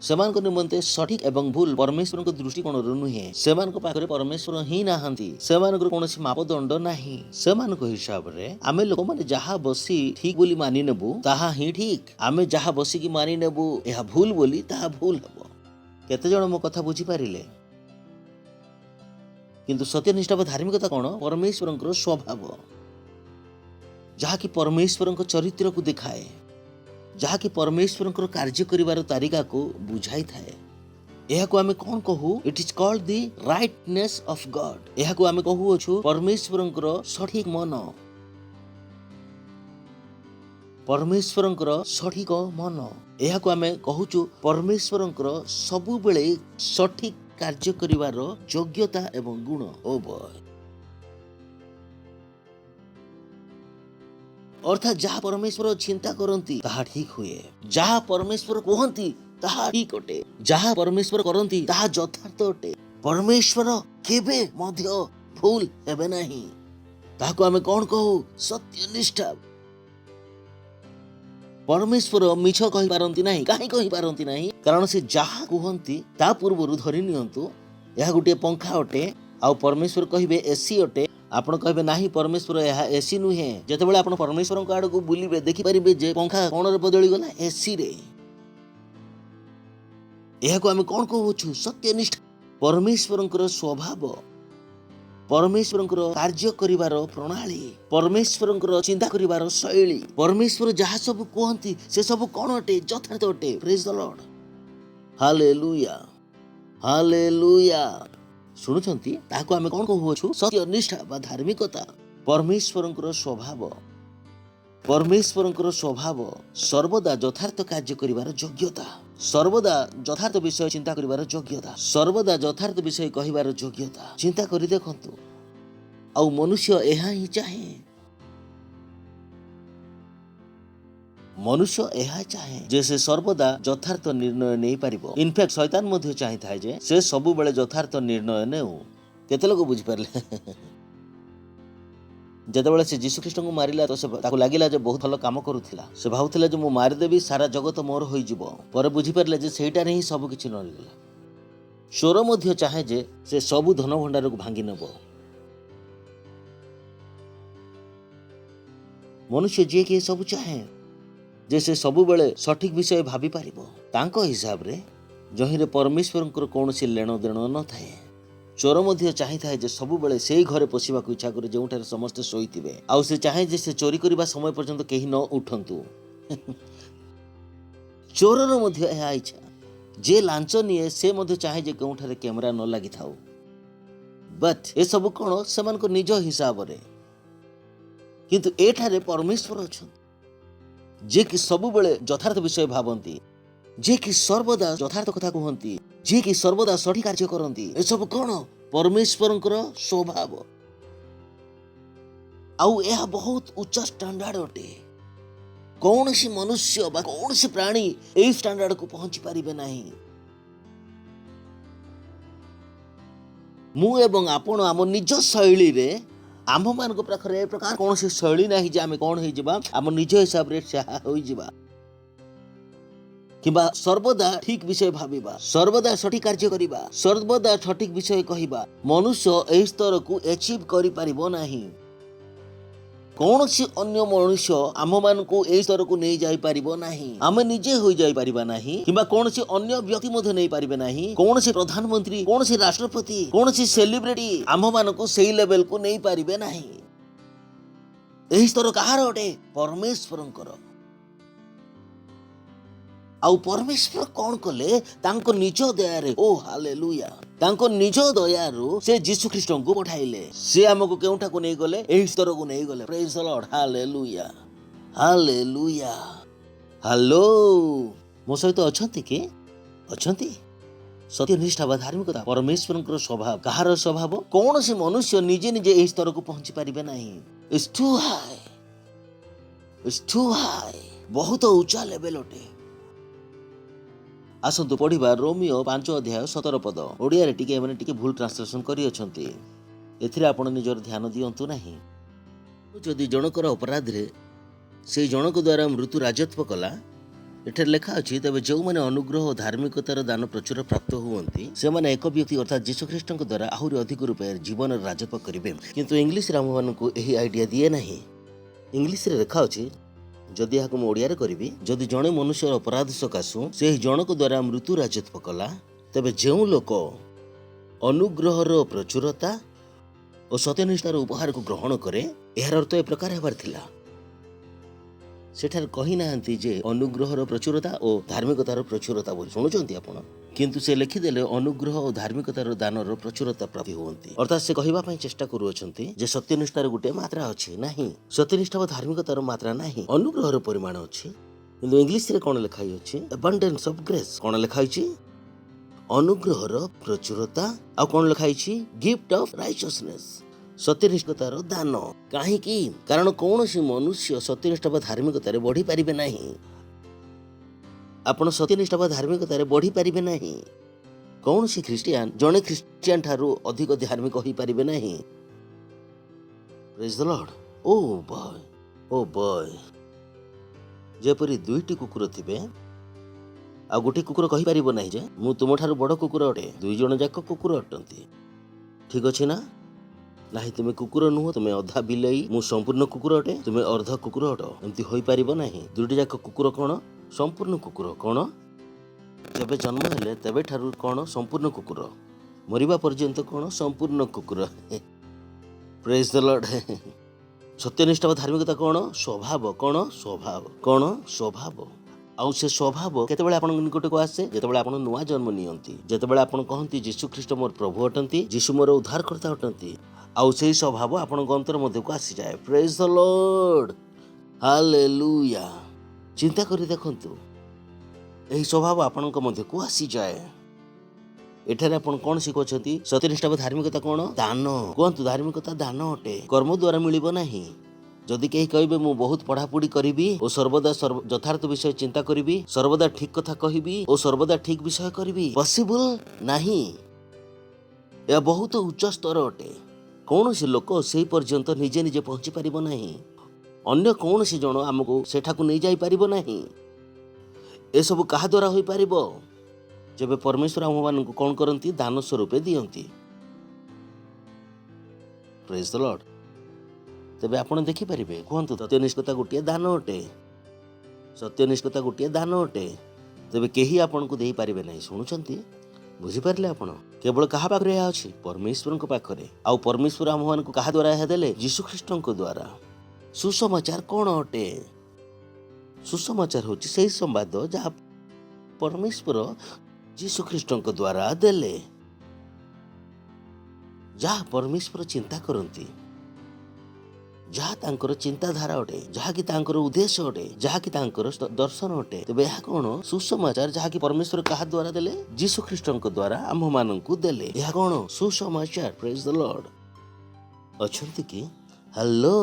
ସେମାନଙ୍କ ନିମନ୍ତେ ସଠିକ୍ ଏବଂ ଭୁଲ ପରମେଶ୍ୱରଙ୍କ ଦୃଷ୍ଟିକୋଣରୁ ନୁହେଁ। ସେମାନଙ୍କ ପାଖରେ ପରମେଶ୍ୱର ହିଁ ନାହାନ୍ତି। ସେମାନଙ୍କର କୌଣସି ମାପଦଣ୍ଡ ନାହିଁ। ସେମାନଙ୍କ ହିସାବରେ ଆମେ ଲୋକମାନେ ଯାହା ବସି ଠିକ୍ ବୋଲି ମାନି ନେବୁ ତାହା ହିଁ ଠିକ୍। ଆମେ ଯାହା ବସିକି ମାନି ନେବୁ ଏହା ଭୁଲ ବୋଲି ତାହା ଭୁଲ ହେବ। କେତେଜଣ ମୋ କଥା ବୁଝିପାରିଲେ? କିନ୍ତୁ ସତ୍ୟନିଷ୍ଠା ବା ଧାର୍ମିକତା କ'ଣ? ପରମେଶ୍ୱରଙ୍କର ସ୍ୱଭାବ ଯାହାକି ପରମେଶ୍ୱରଙ୍କ ଚରିତ୍ରକୁ ଦେଖାଏ, ଯାହାକି ପରମେଶ୍ୱରଙ୍କର କାର୍ଯ୍ୟ କରିବାର ତାରିକାକୁ ବୁଝାଇଥାଏ। ଏହାକୁ ଆମେ କ'ଣ କହୁ? It is called the righteousness of God. ଏହାକୁ ଆମେ କହୁଅଛୁ ପରମେଶ୍ୱରଙ୍କର ସଠିକ୍ ମନ। ପରମେଶ୍ୱରଙ୍କର ସଠିକ୍ ମନ। ଏହାକୁ ଆମେ କହୁଛୁ ପରମେଶ୍ୱରଙ୍କର ସବୁବେଳେ ସଠିକ୍ କାର୍ଯ୍ୟ କରିବାର ଯୋଗ୍ୟତା ଏବଂ ଗୁଣ। ଓ ବୟ, ଅର୍ଥାତ୍ ଯାହା ପରମେଶ୍ୱର ଚିନ୍ତା କରନ୍ତି ତାହା ଠିକ୍ ହୁଏ। ଯାହା ପରମେଶ୍ୱର କୁହନ୍ତି ତାହା ଠିକ୍ ଅଟେ। ଯାହା ପରମେଶ୍ୱର କରନ୍ତି ତାହା ଯଥାର୍ଥ ଅଟେ। ପରମେଶ୍ୱର କେବେ ମଧ୍ୟ ଭୁଲ ହେବେ ନାହିଁ। ତାହାକୁ ଆମେ କ'ଣ କହୁ? ସତ୍ୟନିଷ୍ଠା। ପରମେଶ୍ୱର ମିଛ କହିପାରନ୍ତି ନାହିଁ। କାହିଁ କହିପାରନ୍ତି ନାହିଁ? କାରଣ ସେ ଯାହା କୁହନ୍ତି ତା ପୂର୍ବରୁ ଧରି ନିଅନ୍ତୁ ଏହା ଗୋଟିଏ ପଙ୍ଖା ଅଟେ ଆଉ ପରମେଶ୍ୱର କହିବେ ଏସି ଅଟେ आपण कहबे नाही परमेश्वर यह एसी नुहे जेतेबेले आपण परमेश्वर को आड़ को बुलिबे देखि परिबे जे पंखा कोन रे बदली गला एसी रे। यह को हम कोन कहूछु सत्यनिष्ठा परमेश्वरंकर स्वभाव परमेश्वरंकर कार्य करिवार प्रणाली परमेश्वरंकर चिंता करिवार शैली परमेश्वर जहा सब कहंती से सब कोन अटे यथार्थ अटे। Praise the Lord hallelujah hallelujah. शुणुचंती ताको आमे कोन कहूछु सत्यनिष्ठा बा धार्मिकता परमेश्वरंकर स्वभाव परमेश्वरंकर स्वभाव सर्वदा यथार्थ कार्य करिवार योग्यता सर्वदा यथार्थ विषय चिंता करिवार योग्यता सर्वदा यथार्थ विषय कहिवार योग्यता। चिंता करि देखंतु आउ मनुष्य एहा ही चाहे मनुष्य एहा चाहे जे से सर्वदा यथार्थ निर्णय नै पारिबो। इनफैक्ट शैतान मध्ये चाहि थाए जे से सबु बेले यथार्थ निर्णय नेउ। केते लोग बुझि पारले जेतेबेले से जीशु ख्रीष्ट को मारिला तो से ताको लागिला जे बहुत भलो काम करूथिला से भाउथिला जे मु मारि देबी सारा जगत मोर होई जिवो पर बुझि परले जे सेटा नै सब किछि नरिगला। चोर मध्ये चाहे जे से सबु धन भंडार को भांगी नेबो। मनुष्य जे के सब चाहे जे से सबु बेले सठिक विषय भाबी पारिबो तांको हिसाब रे जहिरे परमेश्वरंकर कोनोसी लेनो देनो न थाए। चोर मध्ये चाहि थाए जे सबु बेले सेही घरे पसिबा को इच्छा करे जेउठारे समस्त सोईतिबे आउ से चाहे जे से चोरी करिबा समय पर्यंत केही न उठंतु। चोरर मध्ये एहा इच्छा जे लांच निये से मध्ये चाहे जे केउठारे कैमरा न लागि थाउ बट ए सब कोन समान को निज हिसाब रे किंतु एठारे परमेश्वर अछन जे कि सबु बेले यथार्थ विषय भाबंती जे कि सर्वदा यथार्थ कथा कहंती जे कि सर्वदा सठी कार्य करंती ए सब कोन परमेश्वरंकर स्वभाव आउ यह बहुत उच्च स्टैंडर्ड अटे। कौन सी मनुष्य बा कौन सी प्राणी ए स्टैंडर्ड को पहुंची पारिबे नाही। मु एवं आपण आम निज शैली रे आम मान को प्रखरे प्रकार कौन सी शैली नाही जे आमे कोन होई जिबा आम निज हिसाब रे सहा होई जिबा किंबा सर्वदा ठीक विषय भाविबा सर्वदा सठिक कार्य करिबा सर्वदा सठिक विषय कहिबा मनुष्य एही स्तर को अचीव करि पारिबो नाही। कौनसी अन्य मनुष्य आम मान को एही स्तर को नै जाई पारिबो नाही। आमे निजे होई जाई पारिबा नाही किंबा कौनसी अन्य व्यक्ति मध्ये नै पारिबे नाही। कौनसी प्रधानमंत्री कौनसी राष्ट्रपति कौनसी सेलिब्रिटी आम मान को सेही लेवल को नै पारिबे नाही। एही स्तर कहार अटे परमेश्वरंकर आउ परमेश्वर कौन कले तांको निज दया रे ओ हालेलुया तांको निज दया रो से यीशु ख्रीष्ट को पठाइले से हमको केउठा को नै गले एही स्तर को नै गले। Praise the Lord hallelujah hallelujah. Hello मो सहित अछंती के अछंती सत्यनिष्ठा बा धार्मिकता परमेश्वरंकर स्वभाव कहार स्वभाव कौन से मनुष्य निजे निजे एही स्तर को पहुंची पारिबे नाही। इट्स टू हाई बहुत ऊंचा लेवल अटे। आसंतु पढ़िबा रोमियो 5 अध्याय 17 पद ओडिया रे टिके माने टिके भूल ट्रांसलेशन करि अछंती एथिरे आपण निजर ध्यान दियंतु नाही। जदि जनकर अपराध रे से जनक द्वारा मृत्यु राजत्व कला एठे लेखा अछि तबे जो माने अनुग्रह और धार्मिकतार दान प्रचुर प्राप्त हुवंती से माने एक व्यक्ति अर्थात यीशु ख्रीष्ट द्वारा आहुरी अधिक रूपे जीवन राजत्व करिवे। किंतु इंग्लिश रे हम मानकु एही आइडिया दिए नाही। इंग्लिश रे लेखा अछि जदि यहाँ को ओडिया करी जदि जड़े मनुष्य अपराध सकाशु से जनक द्वारा मृत्यु राजत्व कला तेबे जो लोक अनुग्रहर प्रचुरता और सत्यनिष्ठार उपहार को ग्रहण करे यार अर्थ ए प्रकार हेबार थिला। सेठार कही नाहंती जे अनुग्रहर प्रचुरता और धार्मिकतार प्रचुरता बोली शुणुचंती आपण किंतु से लिखिदेले अनुग्रह और धार्मिकतार दानर प्रचुरता प्राप्ति होती अर्थात से कहबा पई चेष्टा करूछंती जे सत्यनिष्ठार गुटे मात्रा अछि नाही सत्यनिष्ठा और धार्मिकतार मात्रा नाही अनुग्रहर परिमाण अछि। किंतु इंग्लिश रे कोन लिखाई अछि अबंडेंस ऑफ ग्रेस कोन लिखाई अछि अनुग्रहर प्रचुरता आ कोन लिखाई अछि गिफ्ट ऑफ राइचियसनेस सत्यनिष्ठतार दान काहेकि कारण कौनसी मनुष्य सत्यनिष्ठा व धार्मिकतार बढ़ी पारिबे नाही। आपण सत्यनिष्ठा व धार्मिकतार बढ़ी पारिबे नाही। कौनसी ख्रिस्टियान जने ख्रिस्टियान ठारू अधिक धार्मिक होई पारिबे नाही। Praise the Lord. Oh boy जेपरि दुईटी कुकुर थिबे आ गोटे कुकुर कहि पारिबो नाही जे मु तुम ठारू बड़ कुकुर अटे दुई जण जाक कुकुर अटंती ठीक अछि ना ନାହିଁ ତୁମେ କୁକୁର ନୁହଁ, ତୁମେ ଅଧା ବିଲେଇ, ମୁଁ ସମ୍ପୂର୍ଣ୍ଣ କୁକୁର ଅଟେ, ତୁମେ ଅର୍ଧ କୁକୁର ଅଟ। ଏମିତି ହୋଇପାରିବ ନାହିଁ। ଦୁଇଟି ଯାକ କୁକୁର କଣ? ସମ୍ପୂର୍ଣ୍ଣ କୁକୁର। କଣ? ଯେବେ ଜନ୍ମ ହେଲେ ତେବେଠାରୁ କଣ? ସମ୍ପୂର୍ଣ୍ଣ କୁକୁର। ମରିବା ପର୍ଯ୍ୟନ୍ତ କଣ? ସମ୍ପୂର୍ଣ୍ଣ କୁକୁର। ପ୍ରେଜ୍ ଦ ଲର୍ଡ। ସତ୍ୟନିଷ୍ଠା ବା ଧାର୍ମିକତା କଣ? ସ୍ୱଭାବ। କଣ? ସ୍ୱଭାବ। କଣ? ସ୍ୱଭାବ। ଆଉ ସେ ସ୍ୱଭାବ କେତେବେଳେ ଆପଣଙ୍କ ନିକଟକୁ ଆସେ? ଯେତେବେଳେ ଆପଣ ନୂଆ ଜନ୍ମ ନିଅନ୍ତି, ଯେତେବେଳେ ଆପଣ କହନ୍ତି ଯୀଶୁ ଖ୍ରୀଷ୍ଟ ମୋର ପ୍ରଭୁ ଅଟନ୍ତି, ଯୀଶୁ ମୋର ଉଦ୍ଧାରକର୍ତ୍ତା ଅଟନ୍ତି, ଆଉ ସେଇ ସ୍ୱଭାବ ଆପଣଙ୍କ ଅନ୍ତର ମଧ୍ୟକୁ ଆସିଯାଏ। ପ୍ରେଜ୍ ଦ ଲର୍ଡ। ହାଲେଲୁୟା। ଚିନ୍ତା କରି ଦେଖନ୍ତୁ, ଏହି ସ୍ୱଭାବ ଆପଣଙ୍କ ମଧ୍ୟକୁ ଆସିଯାଏ। ଏଠାରେ ଆପଣ କଣ ଶିଖୁଛନ୍ତି? ସତ୍ୟନିଷ୍ଠା ବା ଧାର୍ମିକତା କଣ? ଦାନ। କୁହନ୍ତୁ, ଧାର୍ମିକତା ଦାନ ଅଟେ, କର୍ମ ଦ୍ୱାରା ମିଳିବ ନାହିଁ। ଯଦି କେହି କହିବେ ମୁଁ ବହୁତ ପଢାପଢି କରିବି ଓ ସର୍ବଦା ଯଥାର୍ଥ ବିଷୟ ଚିନ୍ତା କରିବି, ସର୍ବଦା ଠିକ କଥା କହିବି ଓ ସର୍ବଦା ଠିକ ବିଷୟ କରିବି, ପସିବଲ ନାହିଁ। ଏହା ବହୁତ ଉଚ୍ଚ ସ୍ତର ଅଟେ। କୌଣସି ଲୋକ ସେହି ପର୍ଯ୍ୟନ୍ତ ନିଜେ ନିଜେ ପହଞ୍ଚି ପାରିବ ନାହିଁ। ଅନ୍ୟ କୌଣସି ଜଣ ଆମକୁ ସେଠାକୁ ନେଇଯାଇପାରିବ ନାହିଁ। ଏସବୁ କାହା ଦ୍ୱାରା ହୋଇପାରିବ? ଯେବେ ପରମେଶ୍ୱର ଆମମାନଙ୍କୁ କଣ କରନ୍ତି? ଦାନ ସ୍ୱରୂପେ ଦିଅନ୍ତି। ପ୍ରେଜ୍ ଦ ଲର୍ଡ। ତେବେ ଆପଣ ଦେଖିପାରିବେ, କୁହନ୍ତୁ, ସତ୍ୟନିଷ୍ଠତା ଗୋଟିଏ ଦାନ ଅଟେ। ସତ୍ୟନିଷ୍ଠତା ଗୋଟିଏ ଦାନ ଅଟେ। ତେବେ କେହି ଆପଣଙ୍କୁ ଦେଇପାରିବେ ନାହିଁ। ଶୁଣୁଛନ୍ତି? ବୁଝିପାରିଲେ ଆପଣ? କେବଳ କାହା ପାଖରେ ଏହା ଅଛି? ପରମେଶ୍ୱରଙ୍କ ପାଖରେ। ଆଉ ପରମେଶ୍ୱର ଆମମାନଙ୍କୁ କାହା ଦ୍ୱାରା ଏହା ଦେଲେ? ଯୀଶୁ ଖ୍ରୀଷ୍ଟଙ୍କ ଦ୍ୱାରା। ସୁସମାଚାର କଣ ଅଟେ? ସୁସମାଚାର ହେଉଛି ସେହି ସମ୍ବାଦ ଯାହା ପରମେଶ୍ୱର ଯୀଶୁ ଖ୍ରୀଷ୍ଟଙ୍କ ଦ୍ୱାରା ଦେଲେ, ଯାହା ପରମେଶ୍ୱର ଚିନ୍ତା କରନ୍ତି, ଯାହା ତାଙ୍କର ଚିନ୍ତାଧାରା ଅଟେ, ଯାହାକି ତାଙ୍କର ଉଦ୍ଦେଶ୍ୟ ଅଟେ, ଯାହାକି ତାଙ୍କର ଦର୍ଶନ ଅଟେ। ତେବେ ଏହା କଣ? ସୁସମାଚାର ଯାହାକି ପରମେଶ୍ୱର କାହା ଦ୍ୱାରା ଦେଲେ? ଯୀଶୁ ଖ୍ରୀଷ୍ଟଙ୍କ ଦ୍ୱାରା ଆମ୍ଭମାନଙ୍କୁ ଦେଲେ। ଏହା କଣ? ସୁସମାଚାର। ପ୍ରେଜ୍ ଦ ଲର୍ଡ। ଅଛନ୍ତି କି? ହ୍ୟାଲୋ,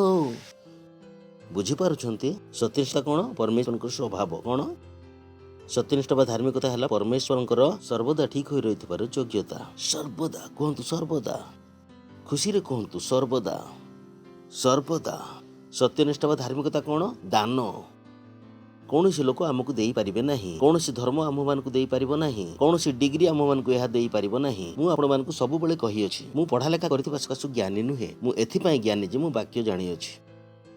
ବୁଝିପାରୁଛନ୍ତି? ସତ୍ୟନିଷ୍ଠା କଣ? ପରମେଶ୍ୱରଙ୍କର ସ୍ୱଭାବ। କଣ? ସତ୍ୟନିଷ୍ଠା ବା ଧାର୍ମିକତା ହେଲା ପରମେଶ୍ୱରଙ୍କର ସର୍ବଦା ଠିକ ହୋଇ ରହିଥିବାର ଯୋଗ୍ୟତା। ସର୍ବଦା। କୁହନ୍ତୁ, ସର୍ବଦା। ଖୁସିରେ କୁହନ୍ତୁ, ସର୍ବଦା। ସର୍ବଦା। ସତ୍ୟନିଷ୍ଠା ବା ଧାର୍ମିକତା କଣ? ଦାନ। କୌଣସି ଲୋକ ଆମକୁ ଦେଇପାରିବେ ନାହିଁ, କୌଣସି ଧର୍ମ ଆମମାନଙ୍କୁ ଦେଇପାରିବ ନାହିଁ, କୌଣସି ଡିଗ୍ରୀ ଆମମାନଙ୍କୁ ଏହା ଦେଇପାରିବ ନାହିଁ। ମୁଁ ଆପଣମାନଙ୍କୁ ସବୁବେଳେ କହିଅଛି, ମୁଁ ପଢା ଲେଖା କରିଥିବା ସକାଶୁ ଜ୍ଞାନୀ ନୁହେଁ। ମୁଁ ଏଥିପାଇଁ ଜ୍ଞାନୀ ଯେ ମୁଁ ବାକ୍ୟ ଜାଣିଅଛି।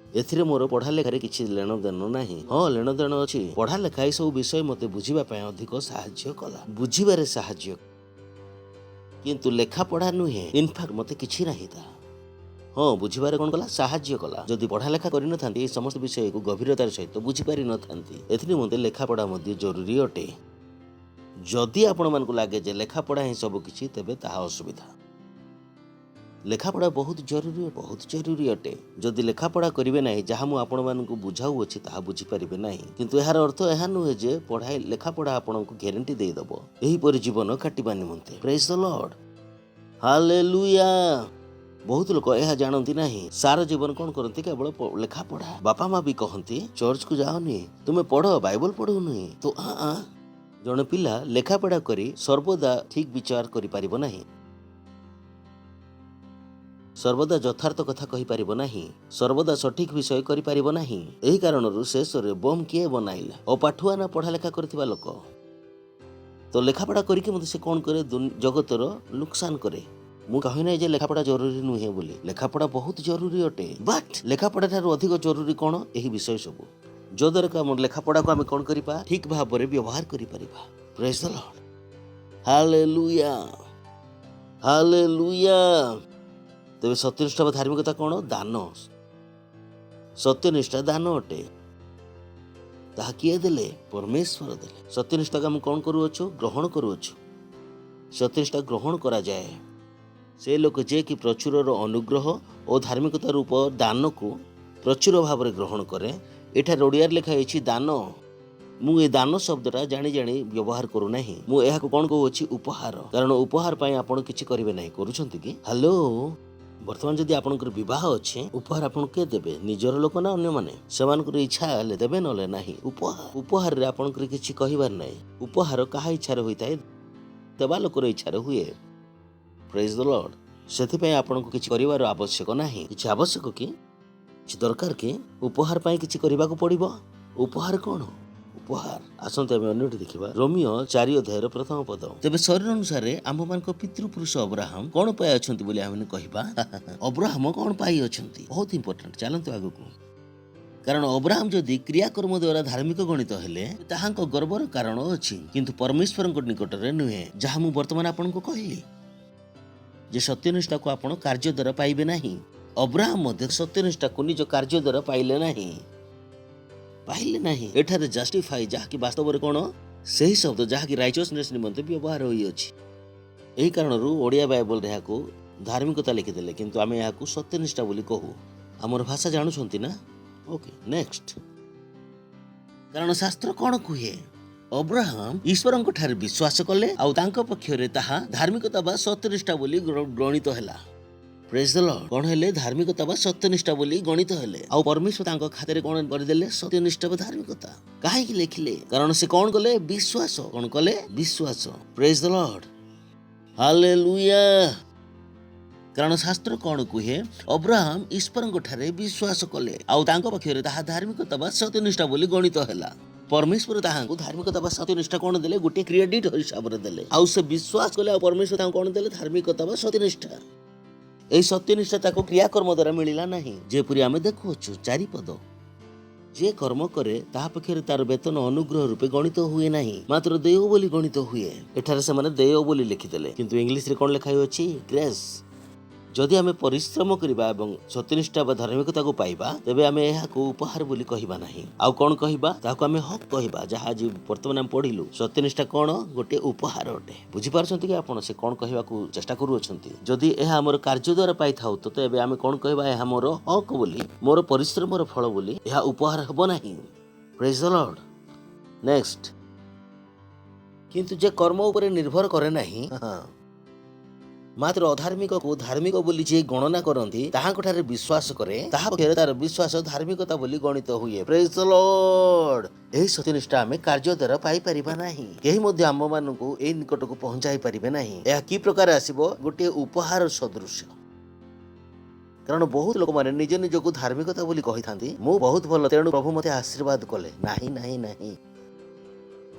ଏଥିରେ ମୋର ପଢା ଲେଖାରେ କିଛି ଲେଣ ଦେଣ ନାହିଁ। ହଁ, ଲେଣ ଦେଣ ଅଛି। ପଢା ଲେଖା ଏସବୁ ବିଷୟ ମୋତେ ବୁଝିବା ପାଇଁ ଅଧିକ ସାହାଯ୍ୟ କଲା, ବୁଝିବାରେ ସାହାଯ୍ୟ, କିନ୍ତୁ ଲେଖା ପଢା ନୁହେଁ। ଇନଫାକ୍ଟ ମୋତେ କିଛି ନାହିଁ ତାହା। ହଁ, ବୁଝିବାରେ କଣ କଲା? ସାହାଯ୍ୟ କଲା। ଯଦି ପଢା ଲେଖା କରିନଥାନ୍ତି ଏହି ସମସ୍ତ ବିଷୟକୁ ଗଭୀରତାର ସହିତ ବୁଝିପାରିନଥାନ୍ତି। ଏଥିନିମନ୍ତେ ଲେଖାପଢା ମଧ୍ୟ ଜରୁରୀ ଅଟେ। ଯଦି ଆପଣମାନଙ୍କୁ ଲାଗେ ଯେ ଲେଖାପଢା ହିଁ ସବୁ କିଛି, ତେବେ ତାହା ଅସୁବିଧା। ଲେଖାପଢା ବହୁତ ଜରୁରୀ ଅଟେ। ଯଦି ଲେଖାପଢା କରିବେ ନାହିଁ, ଯାହା ମୁଁ ଆପଣମାନଙ୍କୁ ବୁଝାଉଅଛି ତାହା ବୁଝିପାରିବେ ନାହିଁ। କିନ୍ତୁ ଏହାର ଅର୍ଥ ଏହା ନୁହେଁ ଯେ ଲେଖାପଢା ଆପଣଙ୍କୁ ଗ୍ୟାରେଣ୍ଟି ଦେଇଦେବ ଏହିପରି ଜୀବନ କାଟିବା ନିମନ୍ତେ। ପ୍ରେଜ୍ ଦ ଲର୍ଡ। ହାଲେଲୁୟା। ବହୁତ ଲୋକ ଏହା ଜାଣନ୍ତି ନାହିଁ। ସାରା ଜୀବନ କଣ କରନ୍ତି? କେବଳ ଲେଖାପଢା। ବାପା ମା ବି କହନ୍ତି ଚର୍ଚ୍ଚକୁ ଯାଅନି, ତୁମେ ପଢ, ବାଇବଲ ପଢୁନି। ତ ଜଣେ ପିଲା ଲେଖାପଢା କରି ସର୍ବଦା ଠିକ ବିଚାର କରିପାରିବ ନାହିଁ, ସର୍ବଦା ଯଥାର୍ଥ କଥା କହିପାରିବ ନାହିଁ, ସର୍ବଦା ସଠିକ ବିଷୟ କରିପାରିବ ନାହିଁ। ଏହି କାରଣରୁ ଶେଷରେ ବମ୍ କିଏ ବନାଇଲା? ଅପାଠୁଆ ନା ପଢା ଲେଖା କରିଥିବା ଲୋକ? ତ ଲେଖାପଢା କରିକି ମଧ୍ୟ ସେ କଣ କରେ? ଜଗତର ଲୋକସାନ କରେ। ମୁଁ କହି ନାହିଁ ଯେ ଲେଖାପଢା ଜରୁରୀ ନୁହେଁ ବୋଲି। ଲେଖାପଢା ବହୁତ ଜରୁରୀ ଅଟେ, ବଟ୍ ଲେଖାପଢା ଠାରୁ ଅଧିକ ଜରୁରୀ କଣ? ଏହି ବିଷୟ ସବୁ, ଯଦ୍ୱାରା ଆମ ଲେଖାପଢାକୁ ଆମେ କଣ କରିବା? ଠିକ ଭାବରେ ବ୍ୟବହାର କରିପାରିବା। ପ୍ରେଜ୍ ଦ ଲର୍ଡ। ହାଲେଲୁୟା। ହାଲେଲୁୟା। ତେବେ ସତ୍ୟନିଷ୍ଠା ବା ଧାର୍ମିକତା କଣ? ଦାନ। ସତ୍ୟନିଷ୍ଠା ଦାନ ଅଟେ। ତାହା କିଏ ଦେଲେ? ପରମେଶ୍ୱର ଦେଲେ। ସତ୍ୟନିଷ୍ଠାକୁ ଆମେ କଣ କରୁଅଛୁ? ଗ୍ରହଣ କରୁଅଛୁ। ସତ୍ୟନିଷ୍ଠା ଗ୍ରହଣ କରାଯାଏ। ସେ ଲୋକ ଯିଏ କି ପ୍ରଚୁରର ଅନୁଗ୍ରହ ଓ ଧାର୍ମିକତା ରୂପ ଦାନକୁ ପ୍ରଚୁର ଭାବରେ ଗ୍ରହଣ କରେ। ଏଠାରେ ଓଡ଼ିଆରେ ଲେଖା ହେଇଛି ଦାନ। ମୁଁ ଏ ଦାନ ଶବ୍ଦଟା ଜାଣି ବ୍ୟବହାର କରୁନାହିଁ। ମୁଁ ଏହାକୁ କଣ କହୁଅଛି? ଉପହାର। କାରଣ ଉପହାର ପାଇଁ ଆପଣ କିଛି କରିବେ ନାହିଁ। କରୁଛନ୍ତି କି? ହ୍ୟାଲୋ। ବର୍ତ୍ତମାନ ଯଦି ଆପଣଙ୍କର ବିବାହ ଅଛି, ଉପହାର ଆପଣ କିଏ ଦେବେ? ନିଜର ଲୋକ ନା ଅନ୍ୟମାନେ? ସେମାନଙ୍କର ଇଚ୍ଛା ହେଲେ ଦେବେ, ନହେଲେ ନାହିଁ। ଉପହାରରେ ଆପଣଙ୍କର କିଛି କହିବାର ନାହିଁ। ଉପହାର କାହା ଇଚ୍ଛାରେ ହୋଇଥାଏ? ଦେବା ଲୋକର ଇଚ୍ଛାରେ ହୁଏ। ପ୍ରେଜ୍ ଦ ଲର୍ଡ। ସେଥିପାଇଁ ଆପଣଙ୍କୁ କିଛି କରିବାର ଆବଶ୍ୟକ ନାହିଁ। କିଛି ଆବଶ୍ୟକ କି? କିଛି ଦରକାର କି? ଉପହାର ପାଇଁ କିଛି କରିବାକୁ ପଡିବ। ଉପହାର କଣ? उपहार। आसंते आमे अन्यटी देखिबा रोमियो 4 अध्यायर प्रथम पद। तेबे शरीर अनुसार आममानक पितृपुरुष अब्राहम कोन पाई अछंती बोली आमे कहिबा अब्राहम कोन पाई अछंती बहुत इंपोर्टेंट। चलंतु आगु कारण अब्राहम जदि क्रियाकर्म द्वारा धार्मिक गणित हेले ताहांको गर्वर कारण अछि किंतु परमेश्वरଙ୍କ निकटरे नुहे। जहा मु वर्तमान आपनको कहली जे सत्यनिष्ठा को आपण कार्य द्वारा पाइबे नाही। अब्राहम मध्य सत्यनिष्ठा को निज कार्य द्वारा पाइले नाही। एठारे जस्टिफाई जहा कि वास्तव रे कोन सही शब्द जहा कि राइचियसनेस निमंते व्यवहार होई अछि। एही कारणरू ओडिया बाइबल रे याकू धार्मिकता लिखि देले किंतु आमे याकू सत्यनिष्ठा बोली कहू। हमर भाषा जानु छंती ना। ओके नेक्स्ट कारण शास्त्र कोन कुहे अब्राहम ईश्वरଙ୍କ ठारे विश्वास कले आउ तांको पक्षरे ताहा धार्मिकता बा सत्यनिष्ठा बोली गणित हैला। Praise the Lord. कोन हेले धार्मिकता बा सत्यनिष्ठा बोली गणित हेले आउ परमेश्वर तांको खातिर कोन कर देले सत्यनिष्ठा बा धार्मिकता। काहे कि लिखले कारण से कोन कले विश्वास। कोन कले विश्वास। Praise the Lord hallelujah. कारण शास्त्र कोन कुहे अब्राहम ईश्वरଙ୍କ ठारे विश्वास कले आउ तांको पक्षरे ताहा धार्मिकता बा सत्यनिष्ठा बोली गणित हैला। परमेश्वर ताहांको धार्मिकता बा सत्यनिष्ठा कोन देले गोटे क्रेडिट हिसाब रे देले आउ से विश्वास कले आउ परमेश्वर ताहां कोन देले धार्मिकता बा सत्यनिष्ठा। एई सत्यनिष्ठा ताको क्रियाकर्म द्वारा मिलिला नाही। जेपुरी आमे देखुछु 4 पद जे कर्म करे ताहा पक्षरे तार वेतन अनुग्रह रूपे गणित हुए नाही मात्र देय बोली गणित हुए। एठारे से माने देय बोली लिखि देले किंतु इंग्लिश रे कोन लिखा होय अछि ग्रेस। जदि आमे परिश्रम करिबा एवं सत्यनिष्ठा बा धार्मिकता को पाइबा तेबे आमे एहा को उपहार बोली कहिबा नाही आउ कोन कहिबा ताको आमे हक कहिबा। जहा जी वर्तमान हम पढिलु सत्यनिष्ठा कोन गोटे उपहार अटे। बुझि पारछंती कि आपण से कोन कहिबा को चेष्टा करू अछंती। जदि एहा हमर कार्य द्वारा पाइ थाउ तो तेबे आमे कोन कहिबा एहा मोर हक बोली मोर परिश्रमर फल बोली एहा उपहार हबो नाही। Praise the Lord. नेक्स्ट किंतु जे कर्म ऊपर निर्भर करे नाही मात्र अधार्मिक को धार्मिक बोली जे गणना करती ताहांठारे विश्वास करे ताहा पक्षरे तार विश्वास धार्मिकता बोली गणित हुए। Praise the Lord. एही सत्यनिष्ठा आमे कार्य द्वारा पाई परिबा नाही। केही मध्ये आम मानकू एही निकट को पहुंचाई परिबे नाही। एहा की प्रकार आसीबो गोटे उपहार सदृश। कारण बहुत लोक माने निज निज को धार्मिकता बोली कहि थांती मु बहुत भलो तेणु प्रभु मते आशीर्वाद कले नाही नाही नाही।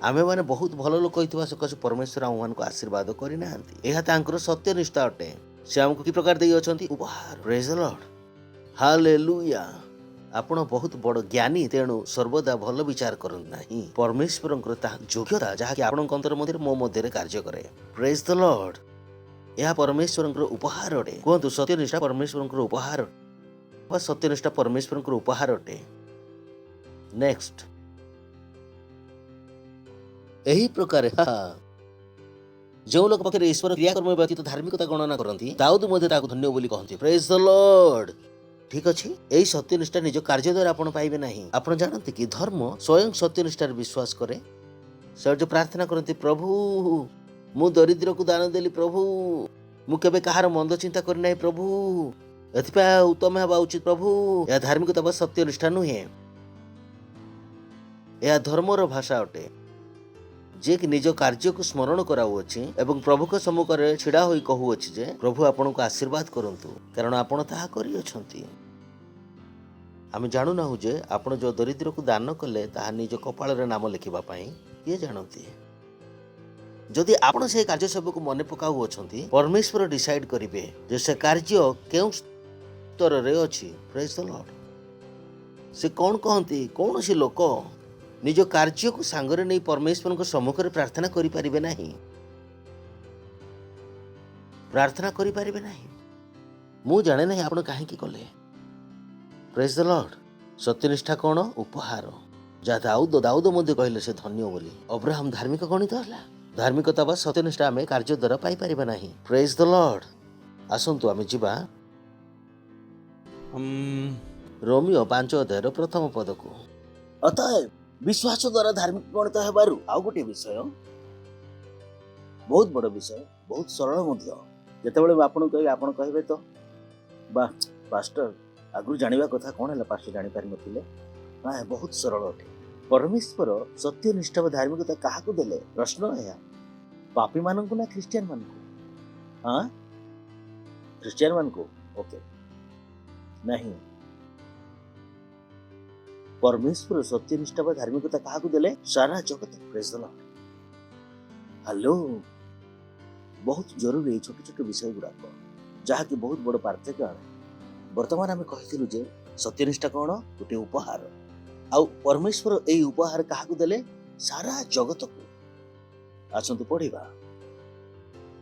आमे माने बहुत भलो लोक कहितबा सकाशे परमेश्वर आमान को आशीर्वाद करि नाहंती। एहा तांकर सत्यनिष्ठा अटे। से हमको की प्रकार देई अछंती उपहार। Praise the Lord hallelujah. आपण बहुत बड़ ज्ञानी तेणु सर्वदा भलो विचार करन नाही। परमेश्वरंकर ता योग्यता जहा कि आपण अंतर मध्य मो मध्य कार्य करे। Praise the Lord. एहा परमेश्वरंकर उपहार अटे। कोंतु सत्यनिष्ठा परमेश्वरंकर उपहार वा सत्यनिष्ठा परमेश्वरंकर उपहार अटे। नेक्स्ट एही प्रकार जो लोक पक्षरे ईश्वर क्रियाकर्म व्यतीत धार्मिकता गणना करती दाऊद मध्य ताको धन्य बोली कहती। Praise the Lord. ठीक अछि। एही सत्यनिष्ठा निज कार्य द्वारा आपण पाइबे नाही। आपण जानते कि धर्म स्वयं सत्यनिष्ठार विश्वास करे। से जो प्रार्थना करती प्रभु मु दरिद्र को दान देली प्रभु मु केबे कहार मंद चिंता करि नाही प्रभु एथिपा उत्तम हेबा उचित प्रभु। या धार्मिकता बा सत्यनिष्ठा नुहे। या धर्मर भाषा अटे जे कि निज कार्य को स्मरण कराउछि एवं प्रभु के सम्मुख रे छिड़ा होई कहूछि जे प्रभु आपण को आशीर्वाद करंतु कारण आपण ताहा करि अछंती। आमे जानु ना जे आपण जो दरिद्र को दान कले ताहा निज कपाल रे नाम लिखिबा पई के जानती। जदि आपण से कार्य सब को मने पकाउ अछंती परमेश्वर डिसाइड करिवे जे से कार्य केउ स्तर रे अछि। Praise the Lord. से कोन कहंती कोन से लोक निज कार्य को सांगरे नहीं परमेश्वर को सम्मुख रे प्रार्थना करि परिबे नाही। प्रार्थना करि परिबे नाही। मु जाने नहीं आपण काहे की कले। Praise the Lord. सत्यनिष्ठा कोन उपहार जा दाऊद मध्ये कहले से धन्य बोली। अब्राहम धार्मिक गणित हला। धार्मिकता बा सत्यनिष्ठा आमे कार्य द्वारा पाई परिबे नाही। Praise the Lord. आसंतु आमे जिबा रोमियो 5 अध्याय प्रथम पद को। अतएव विश्वास द्वारा धार्मिक गणित हेबारु आउ गोटे विषय बहुत बड़ विषय बहुत सरल मध्य। जेतेबेले आपण कहबे तो बा पास्टर आगु जानिबा कथा कोन हला पास्टर जानि पारि नथिले ना बहुत सरल अटे। परमेश्वर सत्यनिष्ठा व धार्मिकता काहा को देले प्रश्न है पापी मानन को ना क्रिश्चियन मान को। हां क्रिश्चियन मान को ओके नहीं परमेश्वर सत्यनिष्ठा व धार्मिकता काहाकु देले सारा जगत प्रेज द लॉर्ड। हेलो बहुत जरूरी छोट छोट विषय गुड़ाक जहाँकि बहुत बड़ पार्थक्य आने। वर्तमान आम कही जे सत्यनिष्ठा कौन गोटे उपहार आउ परमेश्वर यही उपहार काहाकु देले सारा जगत को। आसतु पढ़िबा।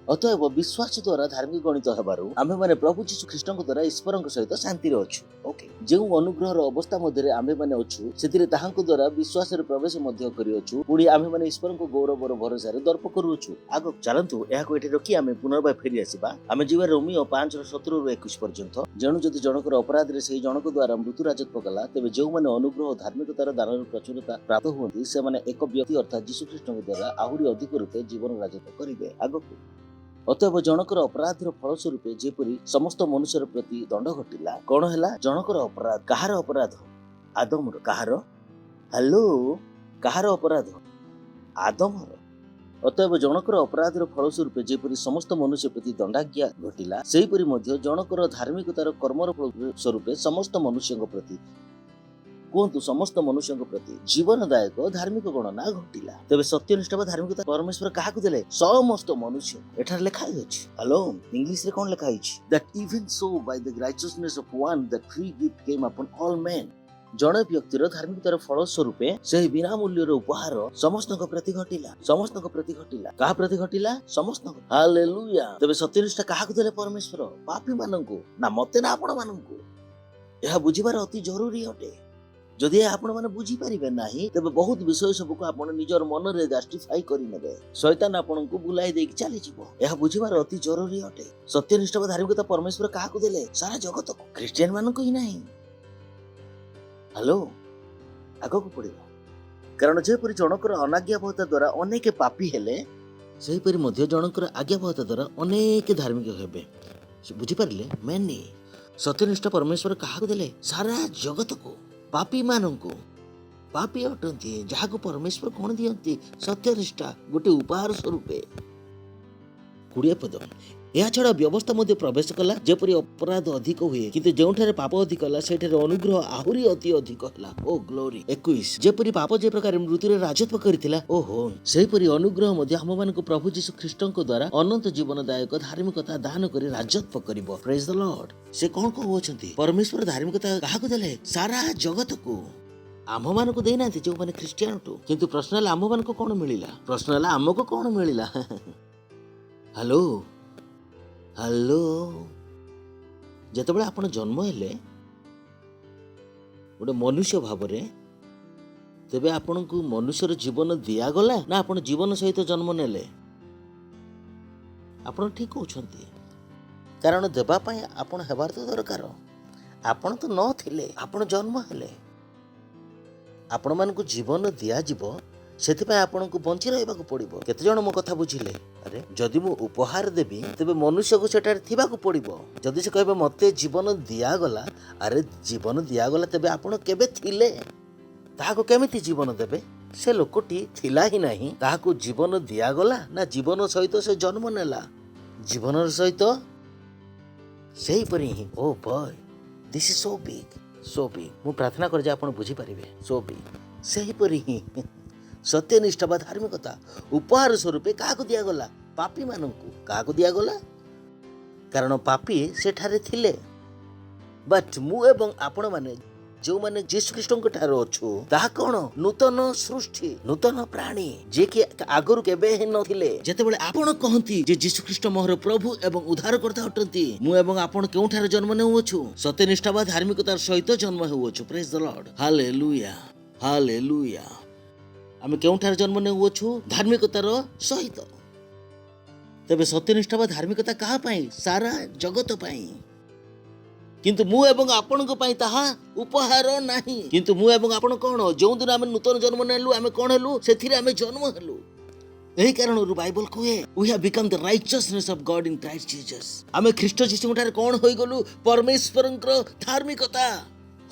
अतएव विश्वास द्वारा धार्मिक गणित हेबारु आमे माने प्रभु यीशु ख्रीष्ट द्वारा ईश्वर सहित शांति अच्छु। ओके जो अनुग्रह अवस्था मध्य आमे माने अच्छु सेतिरे ताहांको द्वारा विश्वास प्रवेश मध्य करिअछु। पुणी आमे माने ईश्वर को गौरव भरोसा रे दर्प करूछु। आगो चलंतु एहाको एठी रखी आमे पुनर्बार फेरी आसीबा। आमे जीवा रोमियो 5:17-21 पर्यंत जेणु जदि जनकर अपराध रे सेही जनक द्वारा मृत्यु राजत्व कला तेबे जो माने अनुग्रह और धार्मिकतार दानर प्रचुरता प्राप्त हुअନ୍ତି से माने एक व्यक्ति अर्थात यीशु ख्रीष्ट द्वारा आहुरी अधिक रूपे जीवन राजत्व करिवे। आगको अतएव जनकर अपराधर फलस्वरूप जेपरी समस्त मनुष्यर प्रति दंड घटिला कौन है जनकर अपराध कहार अपराध आदमर कहार हेलो कहार अपराध आदमर। अतएव जनकर अपराधर फलस्वरूप जेपरी समस्त मनुष्य प्रति दंडाज्ञा घटिला सेहीपरि मध्य जनकर धार्मिकतार कर्मर फलस्वरूप समस्त मनुष्य प्रति कहतु समस्त मनुष्य प्रति जीवनदायक धार्मिक गणना घटिला। तेज सत्यनिष्ठा धार्मिकता परमेश्वर क्या देले समस्त मनुष्य एठार लिखा अछि। हेलो इंग्लिश रे कोन लिखा अछि that even so by the righteousness of one that free gift came upon all main. जड़े व्यक्तिर धार्मिकतार फलस्वरूप से बिना मूल्यर उपहार समस्त प्रति घटिला क्या प्रति घटिला समस्त। हालेलुया। तेज सत्यनिष्ठा क्या देले परमेश्वर पापी माननकु ना मते ना आपण माननकु। यह बुझिबार अति जरूरी अटे। जदि आपण माने बुझी परिबे नाही तबे बहुत विषय सब को आपण निजर मन रे जस्टिफाई करि नेबे। शैतान आपण को बुलाई देकी चली जिवो। यह बुझिबार अति जरूरी अटे। सत्यनिष्ठा धार्मिकता परमेश्वर काहाकु देले सारा जगत को क्रिश्चियन मान को ही नाही। हेलो आगो को पड़िबा कारण जेपरि जनकर अनाज्ञाबहता द्वारा अनेक पापी हेले सेहीपरि मध्य जनकर आज्ञाबहता द्वारा अनेक धार्मिक हेबे। बुझी पारिले मेनी सत्यनिष्ठा परमेश्वर काहाकु देले सारा जगत को पापी मानंकु पापी अटंती जहाँ को परमेश्वर कौन दियंती सत्यनिष्ठा गोटे उपहार स्वरूप 20 पद। या छड़ा व्यवस्था मध्य प्रवेश कला जेपरि अपराध अधिक हुए किंतु जोठारे पाप अधिक होला सेठारे अनुग्रह आहुरी अति अधिक होला। ओ ग्लोरी 21 जेपरि पाप जे प्रकार मृत्यु रे राजत्व करितिला ओहो सेहीपरि अनुग्रह मध्य हम मानक प्रभु यीशु ख्रीष्टଙ୍କ द्वारा अनंत जीवनदायक धार्मिकता दान करी राजत्व करिवो। Praise the Lord. से कोन कहउछंती परमेश्वर धार्मिकता काहाकु देले सारा जगत को आम मान को देना जो माने ख्रिस्टियन टू किंतु प्रश्न आम मान को कौन मिलिला प्रश्न आमको कौन मिलिला। हेलो हेलो जेतेबेले आपण जन्म हेले गोटे मनुष्य भाव तेबे आपण को मनुष्यर जीवन दिया गला ना आपण जीवन सहित जन्म नेले। आपण ठीक कहउछंती कारण देबा पई आपण हेबार तो दरकार आपण तो न थिले आपण जन्म हेले आपण मान को जीवन दिया जीवो सेथिपाई आपण को बंची रहबाक पड़िबो। केते जण मो कथा बुझिले अरे जदि मु उपहार देबी तबे मनुष्य को सेटार थिबाक पड़िबो। जदि से कहबे मते जीवन दिया गला अरे जीवन दिया गला तबे आपण केबे थिले ताहाको केमिति जीवन देबे से लोकटी थिला ही नाही ताहाको जीवन दिया गला ना जीवन सहित से जन्म नेला जीवन सहित सेही परि ही। Oh boy this is so big मु प्रार्थना कर जे आपण बुझी परिबे सो बिग सेही परि ही सत्यनिष्ठा बा धार्मिकता उपहार स्वरूप क्या दिया गला पापी मानंकु क्या दिया गला कारण पापी सेठारे थिले बट मु एवं आपण माने जो माने यीशु ख्रीष्टଙ୍କ ठार अछु ता कोन नूतन सृष्टि नूतन प्राणी जे कि आगरु केबे हे नथिले। जेतेबेले आपण कहंती जे यीशु ख्रीष्ट मोहर प्रभु एवं उद्धारकर्ता अटंती मु एवं आपण केउ ठार जन्म नेउ अछु सत्यनिष्ठा बा धार्मिकतार सहित जन्म हेउ अछु। Praise the Lord. Hallelujah hallelujah. आमे केउठार जन्म नेउछु धार्मिकतार सहित तेबे सत्यनिष्ठा बा धार्मिकता कहा पाई सारा जगत पाई किंतु मु एवं आपनको पाई ताहा उपहार नाही किंतु मु एवं आपण कोन जो दिन आमे नूतन जन्म नेलु आमे कोन हेलु सेथिरे आमे जन्म हेलु। एही कारण बाइबल कहे we have become the righteousness of God in Christ Jesus. आमे ख्रीष्ट जीसु ठारे कोन होई गलु परमेश्वरंकर धार्मिकता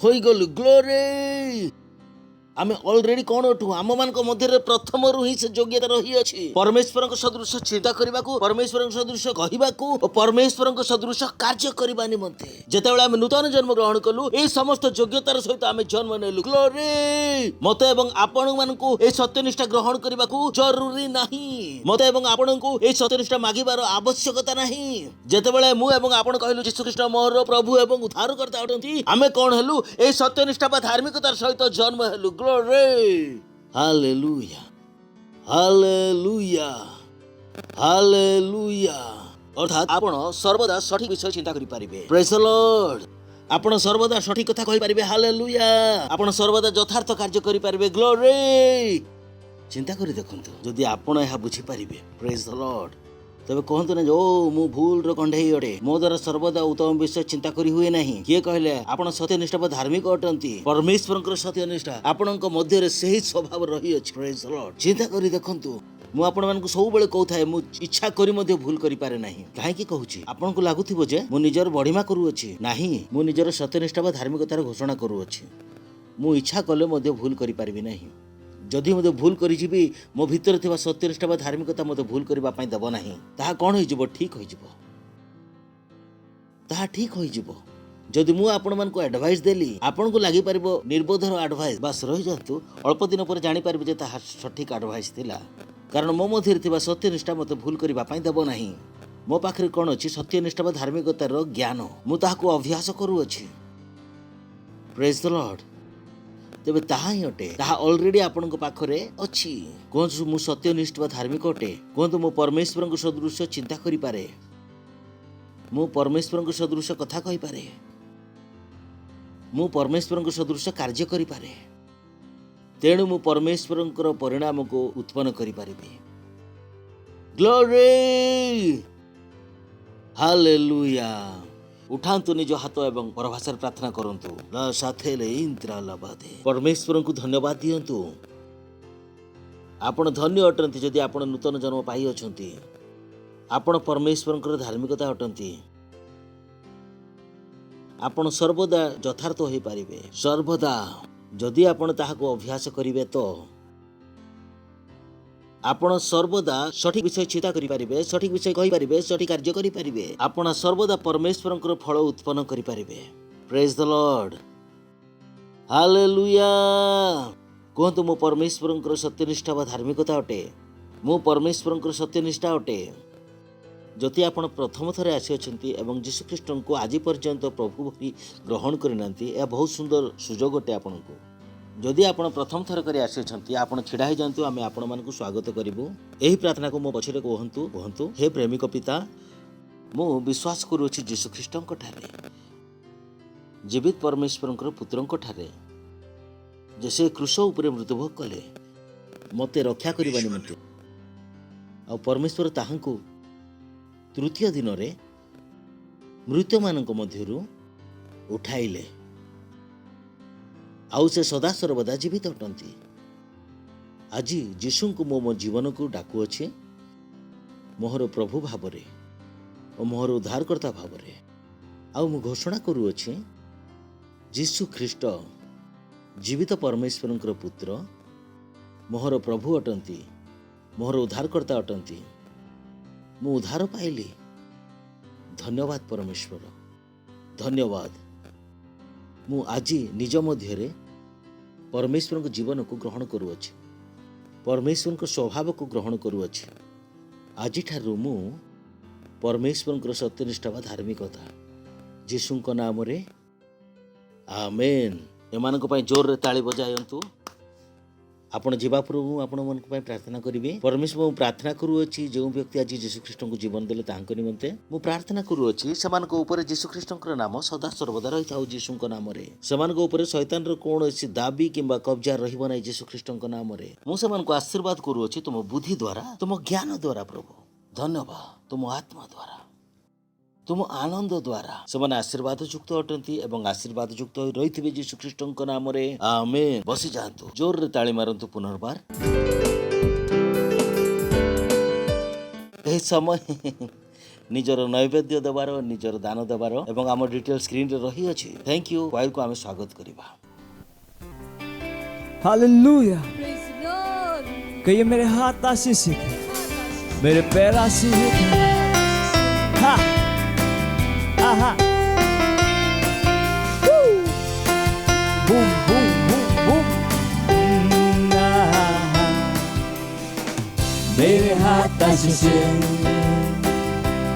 होई गलु। ग्लोरी आमे ऑलरेडी कौन अठु आम मान मध्य प्रथम ही से योग्यता रही अछि परमेश्वर सदृश चिंता करने को, परमेश्वर सदृश कहवाकू और परमेश्वर सदृश कार्य करने निमंते जेतेबेले आमे नूतन जन्म ग्रहण कलु ए समस्त योग्यतार सहित आमे जन्म नेलु। ग्लोरी मते एवं आपण मानकू ए सत्यनिष्ठा ग्रहण करने को जरूरी नहीं, मते एवं आपण को ए सत्यनिष्ठा मागिबार आवश्यकता नहीं। जेतेबेले मु एवं आपण कहलु यीशु ख्रीष्ट मोर प्रभु एवं उद्धारकर्ता अटंती आमे कोन हेलु ए सत्यनिष्ठा बा धार्मिकतार सहित जन्म हेलु। Glory hallelujah hallelujah hallelujah. अर्थात आपण सर्वदा सठिक विषय चिंता करि परिबे। Praise the Lord. आपण सर्वदा सठिक कथा कहि परिबे। हालेलुया। आपण सर्वदा यथार्थ कार्य करि परिबे। ग्लोरी चिंता करि देखंतु जदि आपण एहा बुझी परिबे प्रेज द लॉर्ड तबे कहंतु ना ओ मु भूल रो कंढेई अटे मो द्वारा सर्वदा उत्तम विषय चिंता करि हुए नाही। किए कहले आपण सत्यनिष्ठा व धार्मिक अटंती परमेश्वरकर सत्यनिष्ठा आपणक मध्य रे सही स्वभाव रही अछि। Praise the Lord. चिंता करि देखंतु मु आपण मानकु सब बेले कहथाय मु इच्छा करी मध्ये भूल करि पारे नाही। काहे की कहूची आपनकु लागुथिबो जे मु निजर बढिमा करू अछि नाही, मु निजर सत्यनिष्ठा व धार्मिकतार घोषणा करू अछि। मु इच्छा कले मध्ये भूल करि पारबी नाही। जदि मते भूल करी जीवी मो भीतर थिबा सत्यनिष्ठा व धार्मिकता मते भूल करबा पई दबो नाही। ताहा कोन होई जीवो ठीक होई जीवो, ताहा ठीक होई जीवो। जदि मु आपण मानकु एडवाइस देली आपण को लागि परबो निर्बोधर एडवाइस बस रहि जंतु अल्प दिन पर जानि परबे जे ताहा सठिक एडवाइस थिला, कारण मो मध्यरे थिबा सत्यनिष्ठा मते भूल करबा पई दबो नाही। मो पाखरे कोन अछि सत्यनिष्ठा व धार्मिकतार ज्ञान मु ताहाको अभ्यास करू अछि। Praise the Lord. तेबे ताहा ही अटे ताहा ऑलरेडी आपण को पाखरे अछि। कहंतु मु सत्यनिष्ठ व धार्मिक अटे, कहंतु मु परमेश्वर को सदृश चिंता करि पारे, मु परमेश्वर को सदृश कथा कहि पारे, मु परमेश्वर को सदृश कार्य करि पारे, तेणु मु परमेश्वर परिणाम को उत्पन्न करि पारिबी। Glory hallelujah. उठांतु निज हाथ एवं परभाषा प्रार्थना करंतु परमेश्वर को धन्यवाद दियंतु। आपण धन्य अटंती जदि आपण नूतन जन्म पाई अछंती, आपण परमेश्वर धार्मिकता अटंती, आपण सर्वदा यथार्थ होई पारिबे। सर्वदा जदि आपण ताहाको अभ्यास करिवे तो आपण सर्वदा सठिक विषय चिंता करि पारिबे, सठिक विषय कहि पारिबे, सठिक कार्य करि पारिबे। आपण सर्वदा परमेश्वरकर फल उत्पन्न करि पारिबे। Praise the Lord hallelujah. कहंतु मो परमेश्वरकर सत्यनिष्ठा व धार्मिकता अटे, मो परमेश्वरकर सत्यनिष्ठा अटे। जति आपण प्रथम थरे आसी अछंती एवं यीशु ख्रीष्ट को आज पर्यंत प्रभु भरी ग्रहण करिनांती ए बहुत सुंदर सुजोग अटे आपनको। जदि आपण प्रथम थर करी आसी आपण छिड़ा ही जांतु आमे आपण मानकु स्वागत करिवु। एही प्रार्थना को मो पछरे कहंतु हे प्रेमिक पिता मो विश्वास करूछि यीशु ख्रीष्टଙ୍କ ठारे जीवित परमेश्वरଙ୍କର पुत्रଙ୍କ ठारे जे से क्रूस उपरे मृत्युभोग कले मते रक्षा करबा निमंते आ परमेश्वर ताहांकु तृतीय दिन रे मृत्यु मानक मध्यरु उठाइले आउ से सदा सर्वदा जीवित अटंती। आज यीशु को मो जीवन को डाकू अच्छे मोहर प्रभु भावरे और मोहर उद्धारकर्ता भावरे। आउ मु घोषणा करू अच्छे यीशु ख्रीष्ट जीवित परमेश्वर पुत्र मोहर प्रभु अटंती, मोहर उद्धारकर्ता अटंती। मु उद्धार पाइली। धन्यवाद परमेश्वर, धन्यवाद। मु आज निज मध्य परमेश्वर को जीवन को ग्रहण करूँच, परमेश्वर को स्वभाव को ग्रहण करूँच। आज ठारू मु परमेश्वर को सत्यनिष्ठा व धार्मिकता यीशु नाम रे आमेन। एमान को जोर रे ताली बजायंतु। आपण जीवा पूर्व आपण मन को प्रार्थना करिवे। परमेश्वर प्रार्थना करूँच जो व्यक्ति आज यीशु ख्रीष्ट को जीवन देले तांको निमंते मु प्रार्थना करूँच समान को ऊपर यीशु ख्रीष्ट नाम सदा सर्वदा रही था। यीशु नाम रे समान को ऊपर शैतान रो कोनोसी दाबी किंबा कब्जा रहिबो नै। यीशु ख्रीष्ट नाम रे मु समान को आशीर्वाद करूँच तुम बुद्धि द्वारा, तुम ज्ञान द्वारा प्रभु। धन्यवाद तुम आत्मा द्वारा, तुम आनंद द्वारा समान आशीर्वाद युक्त अटंती एवं आशीर्वाद युक्त रही यीशु ख्रीष्ट नाम रे आमेन। बसी जातु जोर रे ताली मारंतु पुनर्बार। एही समय निजर नैवेद्य देवार, निजर दान देवार एवं आम डिटेल स्क्रीन रे रही अछि। Thank you. वाइल को आमे स्वागत करिबा। हालेलुया। Praise the Lord. कहिए मेरे हाथ आशीषित है, मेरे पैर आशीषित है। हा आहा बूम बूम बूम बूम। आहा। मेरे हाथ आशीषित,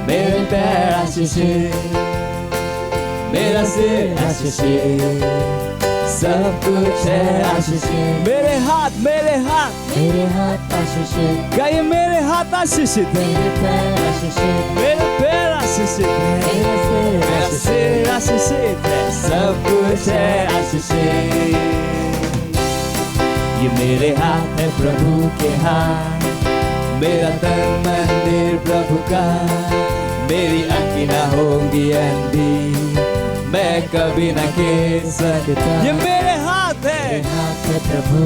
मेरे पैर आशीषित, मेरा सिर आशीषित, सब कुछ है आशीषित। मेरे हाथ आशीषित, गाइए मेरे हाथ आशीषित है, मेरे पैर आशीषित है, मेरा सिर आशीषित है, सब कुछ है आशीषित। ये मेरे हाथ है प्रभु के हाथ, मेरा तन मंदिर प्रभु का, मेरी आँखें ना होंगी अंधी, मैं कभी न गिर सकता। ये मेरे हाथ है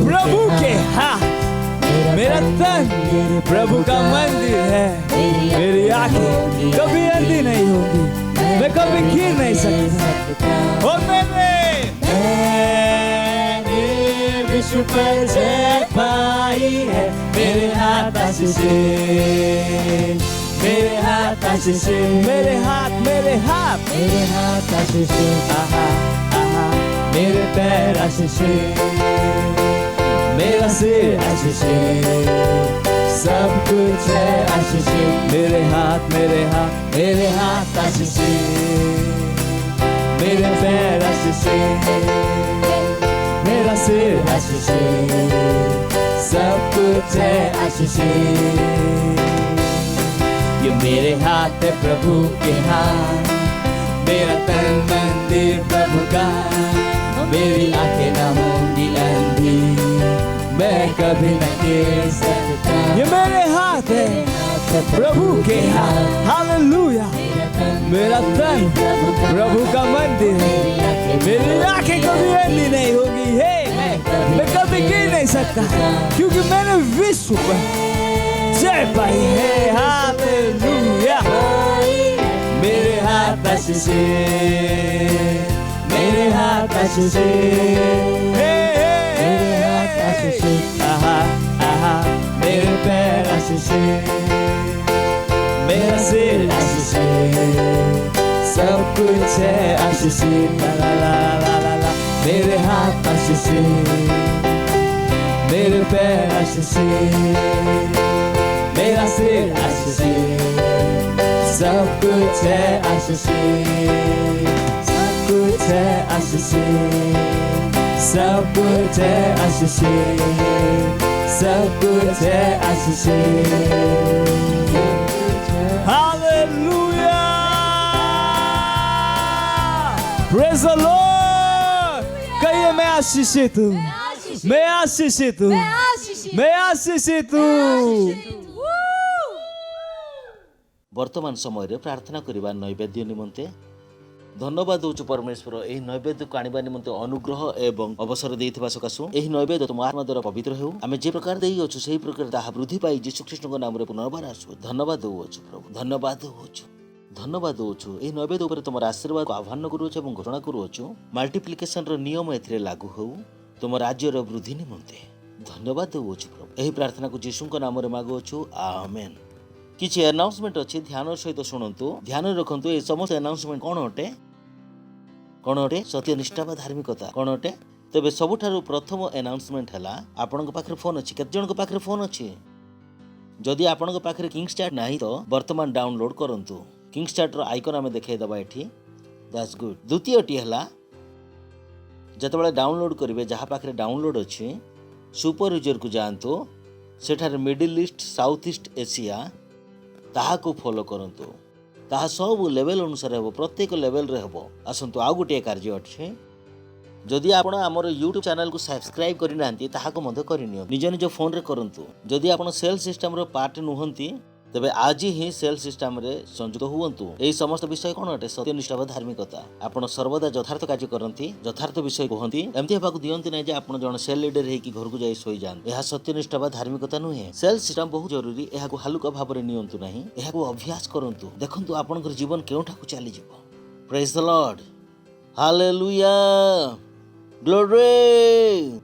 प्रभु के हाथ, मेरा तन प्रभु का मंदिर है, मेरी आँखें कभी अंधी नहीं होगी, मैं कभी गिर नहीं सकता। और मैंने विश्व पर जय पाई है, मेरे हाथ आशीषित, मेरे हाथ आशीषित, मेरे हाथ आशीषित, आहा आहा, मेरे पैर आशीषित, मेरा सिर आशीषित, सब कुछ है आशीषित। मेरे हाथ आशीषित, मेरे पैर आशीषित, मेरा सिर आशीषित, सब कुछ है आशीषित। ये मेरे हाथ है प्रभु के हाथ, मेरा तन मंदिर प्रभु का, मेरी आंखें न होंगी अंधी, मैं कभी न गिर सकता। ये मेरे हाथ है प्रभु के हाथ, हालेलुया। मेरा तन प्रभु का मंदिर है, मेरी आंखें कभी अंधी नहीं होगी, है मैं कभी गिर नहीं सकता, क्योंकि मैंने विश्व पर जय पाई है, हालेलुया। मेरे हाथ आशीषित, मेरे हाथ आशीषित, मेरे हाथ आशीषित, आहा आहा, मेरे पैर आशीषित, मेरा सिर आशीषित, सब कुछ है आशीषित। ला ला ला ला ला ला। मेरे हाथ आशीषित, मेरे पैर आशीषित, मेरा सिर आशीषित, सब कुछ है आशीषित, सब कुछ है आशीषित, सब कुछ है आशीषित, सब कुछ है आशीषित। Hallelujah, praise the Lord. कहिए मैं आशीषित हूँ, मैं आशीषित हूँ, मैं आशीषित हूँ। ବର୍ତ୍ତମାନ ସମୟରେ ପ୍ରାର୍ଥନା କରିବା ନୈବେଦ୍ୟ ନିମନ୍ତେ ଧନ୍ୟବାଦ ଦେଉଛୁ ପରମେଶ୍ୱର, ଏହି ନୈବେଦ୍ୟକୁ ଆଣିବା ନିମନ୍ତେ ଅନୁଗ୍ରହ ଏବଂ ଅବସର ଦେଇଥିବା ସକାଶୁ। ଏହି ନୈବେଦ୍ୟ ତୁମ ଆତ୍ମା ଦ୍ୱାରା ପବିତ୍ର ହେଉ। ଆମେ ଯେ ପ୍ରକାର ଦେଇଅଛୁ ସେହି ପ୍ରକାର ତାହା ବୃଦ୍ଧି ପାଇ ଯୀଶୁଖ୍ରୀଷ୍ଟଙ୍କ ନାମରେ ପୁନର୍ବାର ଆସୁ। ଧନ୍ୟବାଦ ଦେଉଅଛୁ ପ୍ରଭୁ, ଧନ୍ୟବାଦ ଦେଉଅଛୁ, ଧନ୍ୟବାଦ ଦେଉଛୁ। ଏହି ନୈବେଦ୍ୟ ଉପରେ ତୁମର ଆଶୀର୍ବାଦକୁ ଆହ୍ୱାନ କରୁଅଛୁ ଏବଂ ଘୋଷଣା କରୁଅଛୁ। ମଲ୍ଟିପ୍ଲିକେସନର ନିୟମ ଏଥିରେ ଲାଗୁ ହେଉ ତୁମ ରାଜ୍ୟର ବୃଦ୍ଧି ନିମନ୍ତେ। ଧନ୍ୟବାଦ ଦେଉଅଛୁ ପ୍ରଭୁ। ଏହି ପ୍ରାର୍ଥନାକୁ ଯୀଶୁଙ୍କ ନାମରେ ମାଗୁଅଛୁ, ଆମେନ୍। କିଛି ଆନାଉନ୍ସମେଣ୍ଟ ଅଛି, ଧ୍ୟାନ ସହିତ ଶୁଣନ୍ତୁ, ଧ୍ୟାନ ରଖନ୍ତୁ। ଏ ସମସ୍ତ ଆନାଉନ୍ସମେଣ୍ଟ କ'ଣ ଅଟେ? କ'ଣ ଅଟେ? ସତ୍ୟନିଷ୍ଠା ବା ଧାର୍ମିକତା। କ'ଣ ଅଟେ? ତେବେ ସବୁଠାରୁ ପ୍ରଥମ ଆନାଉନ୍ସମେଣ୍ଟ ହେଲା, ଆପଣଙ୍କ ପାଖରେ ଫୋନ୍ ଅଛି? କେତେ ଜଣଙ୍କ ପାଖରେ ଫୋନ୍ ଅଛି? ଯଦି ଆପଣଙ୍କ ପାଖରେ କିଙ୍ଗଷ୍ଟାର୍ଟ ନାହିଁ ତ ବର୍ତ୍ତମାନ ଡାଉନଲୋଡ କରନ୍ତୁ। କିଙ୍ଗଷ୍ଟାର୍ଟର ଆଇକନ୍ ଆମେ ଦେଖାଇଦେବା ଏଠି। That's good. ଦ୍ୱିତୀୟଟି ହେଲା, ଯେତେବେଳେ ଡାଉନଲୋଡ କରିବେ, ଯାହା ପାଖରେ ଡାଉନଲୋଡ ଅଛି ସୁପର ୟୁଜରକୁ ଯାଆନ୍ତୁ, ସେଠାରେ ମିଡିଲ ଇଷ୍ଟ, ସାଉଥ ଇଷ୍ଟ ଏସିଆ ତାହାକୁ ଫଲୋ କରନ୍ତୁ। ତାହା ସବୁ ଲେଭେଲ ଅନୁସାରେ ହେବ, ପ୍ରତ୍ୟେକ ଲେଭେଲରେ ହେବ। ଆସନ୍ତୁ, ଆଉ ଗୋଟିଏ କାର୍ଯ୍ୟ ଅଛି। ଯଦି ଆପଣ ଆମର ୟୁଟ୍ୟୁବ ଚ୍ୟାନେଲକୁ ସବସ୍କ୍ରାଇବ୍ କରିନାହାନ୍ତି ତାହାକୁ ମଧ୍ୟ କରିନିଅନ୍ତୁ, ନିଜ ନିଜ ଫୋନରେ କରନ୍ତୁ। ଯଦି ଆପଣ ସେଲ୍ ସିଷ୍ଟମର ପାର୍ଟ ନୁହନ୍ତି ତେବେ ଆଜି ହିଁ ସେଲ୍ ସିଷ୍ଟମରେ ସଂଯୁକ୍ତ ହୁଅନ୍ତୁ। ଏହି ସମସ୍ତ ବିଷୟ କ'ଣ ଅଟେ? ସତ୍ୟନିଷ୍ଠା ବା ଧାର୍ମିକତା। ଆପଣ ସର୍ବଦା ଯଥାର୍ଥ କାର୍ଯ୍ୟ କରନ୍ତି, ଯଥାର୍ଥ ବିଷୟ କୁହନ୍ତି। ଏମିତି ହେବାକୁ ଦିଅନ୍ତି ନାହିଁ ଯେ ଆପଣ ଜଣେ ସେଲ୍ ଲିଡର ହେଇକି ଘରକୁ ଯାଇ ଶୋଇଯାଆନ୍ତି। ଏହା ସତ୍ୟନିଷ୍ଠା ବା ଧାର୍ମିକତା ନୁହେଁ। ସେଲ୍ ସିଷ୍ଟମ ବହୁତ ଜରୁରୀ, ଏହାକୁ ହାଲୁକା ଭାବରେ ନିଅନ୍ତୁ ନାହିଁ, ଏହାକୁ ଅଭ୍ୟାସ କରନ୍ତୁ। ଦେଖନ୍ତୁ ଆପଣଙ୍କର ଜୀବନ କେଉଁଠାକୁ ଚାଲିଯିବ। ପ୍ରେଜ୍ ଦ ଲର୍ଡ, ହାଲେଲୁୟା, ଗ୍ଲୋରି।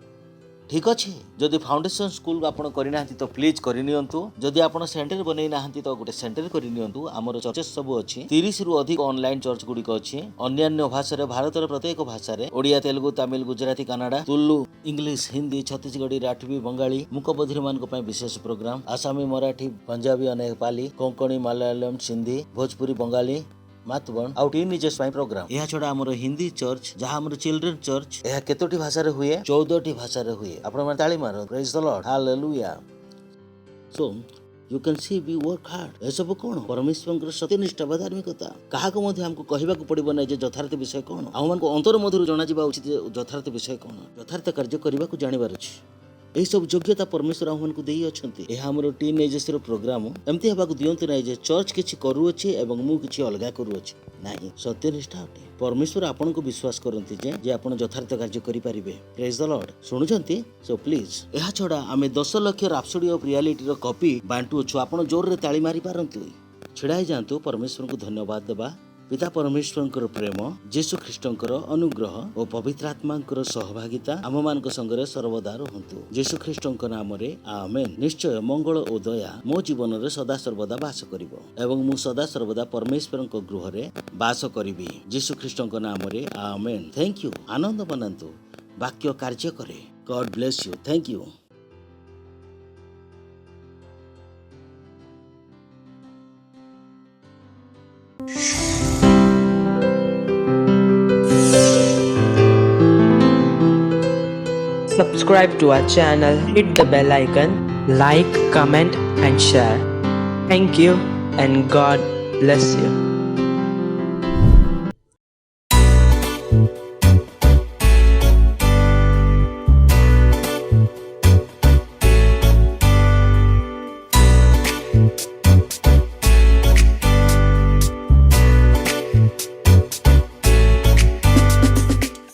ठीक अच्छे जदि फाउंडेशन स्कूल आपण करना तो प्लीज करनियंतु जदि आपण सेंटर बनै नाहंती तो गोटे सेंटर करनियंतु हमर चर्चेस सब अछि 30 रु अधिक ऑनलाइन चर्च गुडी को अछि अन्य भाषा रे भारतर प्रत्येक भाषा रे ओडिया तेलुगु तमिल गुजराती कन्नड़ा तुलु इंग्लिश हिंदी छत्तीसगढ़ी राठवी बंगाली मूकबधिर मान को विशेष प्रोग्राम आसामी मराठी पंजाबी नेपाली कोंकणी मलयालम सिंधी भोजपुरी बंगाली मातबन आउ टीनेजर्स पाई प्रोग्राम यह छोड़ा हमर हिंदी चर्च जहां हमर चिल्ड्रन चर्च यह केतोटी भाषा रे हुए 14टी भाषा रे हुए आपण मन ताली मारो praise the Lord hallelujah so you can see we work hard ए सब कोन परमेश्वर सत्यनिष्ठा व धार्मिकता काहा को मध्ये हमको कहबा को पड़िबो नै जे यथार्थ विषय कोन आ मन को अंतर मधुर जणा जिबा उचित जे यथार्थ विषय कोन यथार्थ कार्य करबा को जानिबार अछि एही सब योग्यता परमेश्वर हमन को देई अछंती ए हमरो टीनेजर्स रो प्रोग्राम एमती हबा को दियंतु नै जे चर्च किछि करू अछि एवं मु किछि अलगा करू अछि नाही सत्यनिष्ठा अटे परमेश्वर आपन को विश्वास करंती जे आपण यथार्थ कार्य करि परिबे प्रेज द लॉर्ड सुनुचंती सो प्लीज एहा छोडा आमे 10 लाख रैप्सोडी ऑफ रियलिटी रो कॉपी बांटू छु आपण जोर रे ताली मारी पारंतु छिड़ाई जांतु परमेश्वर को धन्यवाद देबा पिता परमेश्वर प्रेम जेसु ख्रीष्टंकर अनुग्रह और पवित्र आत्मांकर सहभागिता आम मान संगे सर्वदा रुहंतु जेसु ख्रीष्टंक नाम रे आमेन निश्चय मंगल और दया मो जीवन रे सदा सर्वदा वास करिवो एवं मु सदा सर्वदा परमेश्वर गृह रे वास करिवि जेसु ख्रीष्टंक नाम रे आमेन थैंक यू आनंद मनांतु वाक्य कार्य करे God bless you thank you Subscribe to our channel, hit the bell icon, like, comment and share. Thank you and God bless you.